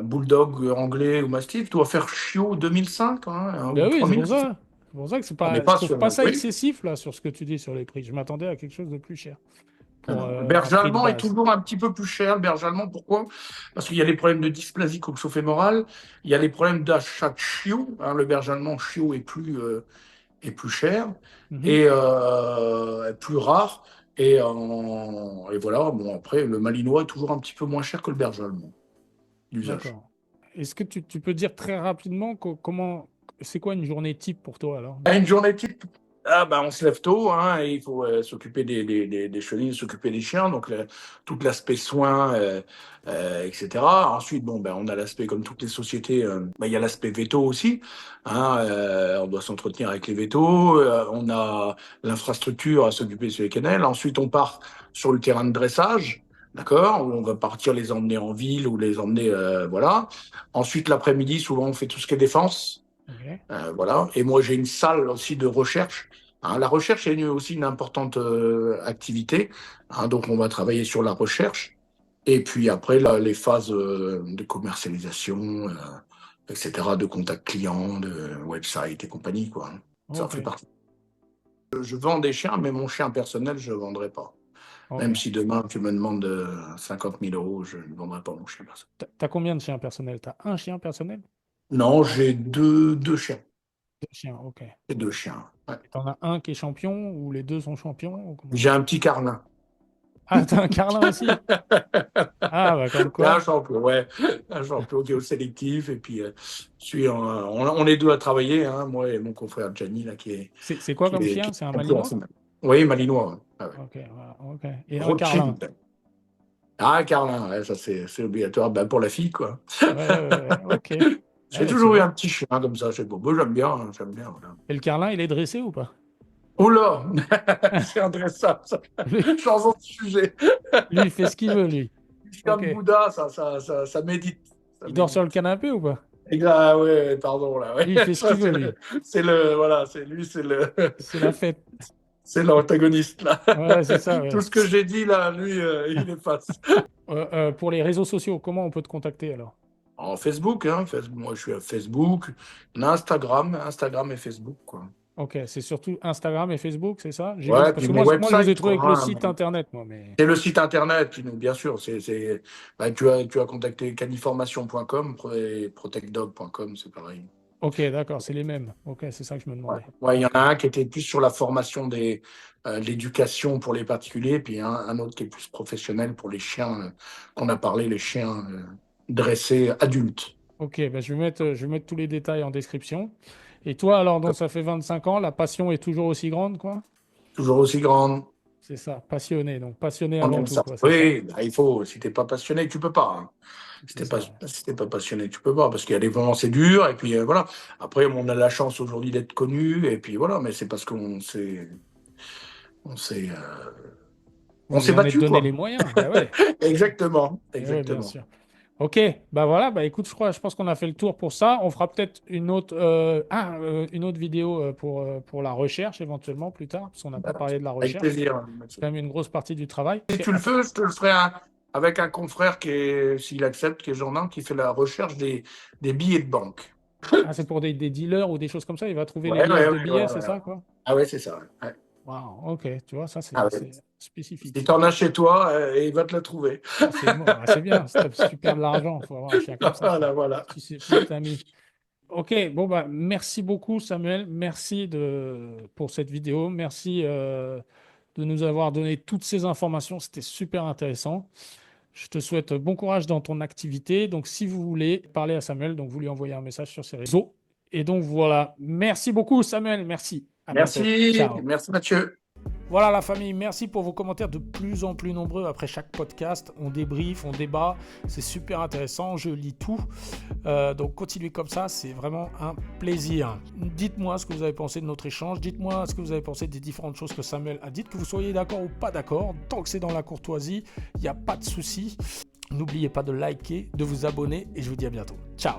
bulldog anglais ou mastif, tu vas faire chiot 2005 ou Ben oui, c'est 3000. pour ça. C'est pour ça que On n'est je pas trouve sur. pas ça Oui. excessif là sur ce que tu dis sur les prix. Je m'attendais à quelque chose de plus cher pour Le un berger prix de allemand est base. toujours un petit peu plus cher. Le berger allemand, pourquoi? Parce qu'il y a les problèmes de dysplasie coxo-fémorale, il y a les problèmes d'achat de chiot. Le berger allemand chiot est plus cher Mhm. et plus rare. Et voilà, bon, après, le malinois est toujours un petit peu moins cher que le berger allemand d'usage. D'accord. Est-ce que tu peux dire très rapidement comment c'est quoi une journée type pour toi alors? Une journée type, on se lève tôt, et il faut s'occuper des chenilles, s'occuper des chiens, donc tout l'aspect soins, etc. Ensuite, on a l'aspect, comme toutes les sociétés, il y a l'aspect veto aussi. On doit s'entretenir avec les vétos. On a l'infrastructure à s'occuper sur les kennels. Ensuite, on part sur le terrain de dressage. D'accord, où on va partir les emmener en ville ou les emmener, voilà. Ensuite, l'après-midi, souvent, on fait tout ce qui est défense. Ok. Voilà. Et moi, j'ai une salle aussi de recherche. La recherche est aussi une importante activité. Donc, on va travailler sur la recherche. Et puis après, là, les phases de commercialisation, etc., de contact client, de website et compagnie, quoi. Ça fait Ok. partie. Je vends des chiens, mais mon chien personnel, je ne vendrai pas. Ok. Même si demain, tu me demandes 50 000 euros, je ne vendrai pas mon chien personnel. T'as combien de chiens personnels? T'as un chien personnel? Non, j'ai deux chiens. Deux chiens, ok. Et deux chiens. Ouais. T'en as un qui est champion ou les deux sont champions ou comment? J'ai un petit carlin. Ah, t'as un carlin aussi? Ah, bah comme Il y a un quoi. champion, ouais. Un champion qui est au sélectif. Et puis, on est deux à travailler, moi et mon confrère Gianni, là, C'est quoi comme qui chien? est C'est un champion en malinois? finale. Oui, malinois. Ouais. Ah ouais. Ok, voilà, ok. Et un carlin? Rothschild. Un carlin, ouais, ça c'est obligatoire pour la fille, quoi. Ouais, ok. J'ai Ouais, tu toujours eu un vois. petit chien comme ça. Moi, j'aime bien, voilà. Et le carlin, il est dressé ou pas? Oh là, c'est indressable, ça. Lui, Changeons de sujet. lui, il fait ce qu'il veut, lui. Le chien Ok. de Bouddha, ça médite. Ça Il dort sur le médite. canapé ou pas? Ouais, pardon, là. Ouais. Lui, il fait ce Ça, qu'il veut, lui. voilà, c'est lui, C'est la fête. c'est l'antagoniste, là. Ouais, c'est ça, Tout ouais. ce que j'ai dit, là, lui, il efface. Pour les réseaux sociaux, comment on peut te contacter alors? En Facebook, moi, je suis à Facebook, Instagram et Facebook, quoi. Ok, c'est surtout Instagram et Facebook, c'est ça? J'ai vu Ouais, parce puis que mes moi, je vous ai websites, trouvé avec quoi. le site internet, moi, mais. C'est le site internet, puis bien sûr, tu as contacté caniformation.com et protectdog.com, c'est pareil. Ok, d'accord, c'est les mêmes. Ok, c'est ça que je me Ouais. demandais. Ouais, il y en Ok. a un qui était plus sur la formation de l'éducation pour les particuliers, puis un autre qui est plus professionnel pour les chiens qu'on a parlé, les chiens dressés adultes. Ok, bah, je vais mettre tous les détails en description. Et toi, alors, donc ça fait 25 ans, la passion est toujours aussi grande, quoi? Toujours aussi grande. C'est ça, passionné, donc passionné On avant aime tout, ça. quoi, c'est ça? Oui, il faut. Si t'es pas passionné, tu peux pas. C'est ça, ouais. Si t'es pas passionné, tu peux pas, parce qu'il y a des moments c'est dur, et puis voilà. Après, on a la chance aujourd'hui d'être connu, et puis voilà. Mais c'est parce on s'est, on Vous s'est vous en êtes battu, donné quoi. les moyens, bah ouais. Exactement, Ouais, bien exactement. sûr. Ok, bah voilà, bah écoute, je pense qu'on a fait le tour pour ça. On fera peut-être une autre vidéo pour la recherche éventuellement plus tard, parce qu'on n'a pas parlé de la Avec recherche. plaisir. C'est quand même une grosse partie du travail. Si tu le fais, je te le ferai avec un confrère s'il accepte, qui est Jordan, qui fait la recherche des billets de banque. Ah, c'est pour des dealers ou des choses comme ça. Il va trouver les Ouais, liasses ouais, de ouais, billets, ouais, c'est ouais. ça, quoi? Ah ouais, c'est ça. Ouais. Waouh, ok, tu vois, ça Ah c'est ouais. spécifique, Si ça. t'en as chez toi, il va te la trouver. Ah, c'est bien, si tu perds de l'argent, il faut avoir un chien comme ça, quoi. Voilà. Si c'est plus ta ami. Ok, bon bah merci beaucoup Samuel, merci pour cette vidéo, merci de nous avoir donné toutes ces informations, c'était super intéressant. Je te souhaite bon courage dans ton activité. Donc si vous voulez parler à Samuel, donc vous lui envoyez un message sur ses réseaux. Et donc voilà, merci beaucoup Samuel, merci. À bientôt. Ciao. Merci Mathieu. Voilà la famille, merci pour vos commentaires de plus en plus nombreux après chaque podcast. On débriefe, on débat, c'est super intéressant, je lis tout. Donc continuez comme ça, c'est vraiment un plaisir. Dites-moi ce que vous avez pensé de notre échange, dites-moi ce que vous avez pensé des différentes choses que Samuel a dites, que vous soyez d'accord ou pas d'accord. Tant que c'est dans la courtoisie, il n'y a pas de souci. N'oubliez pas de liker, de vous abonner et je vous dis à bientôt. Ciao.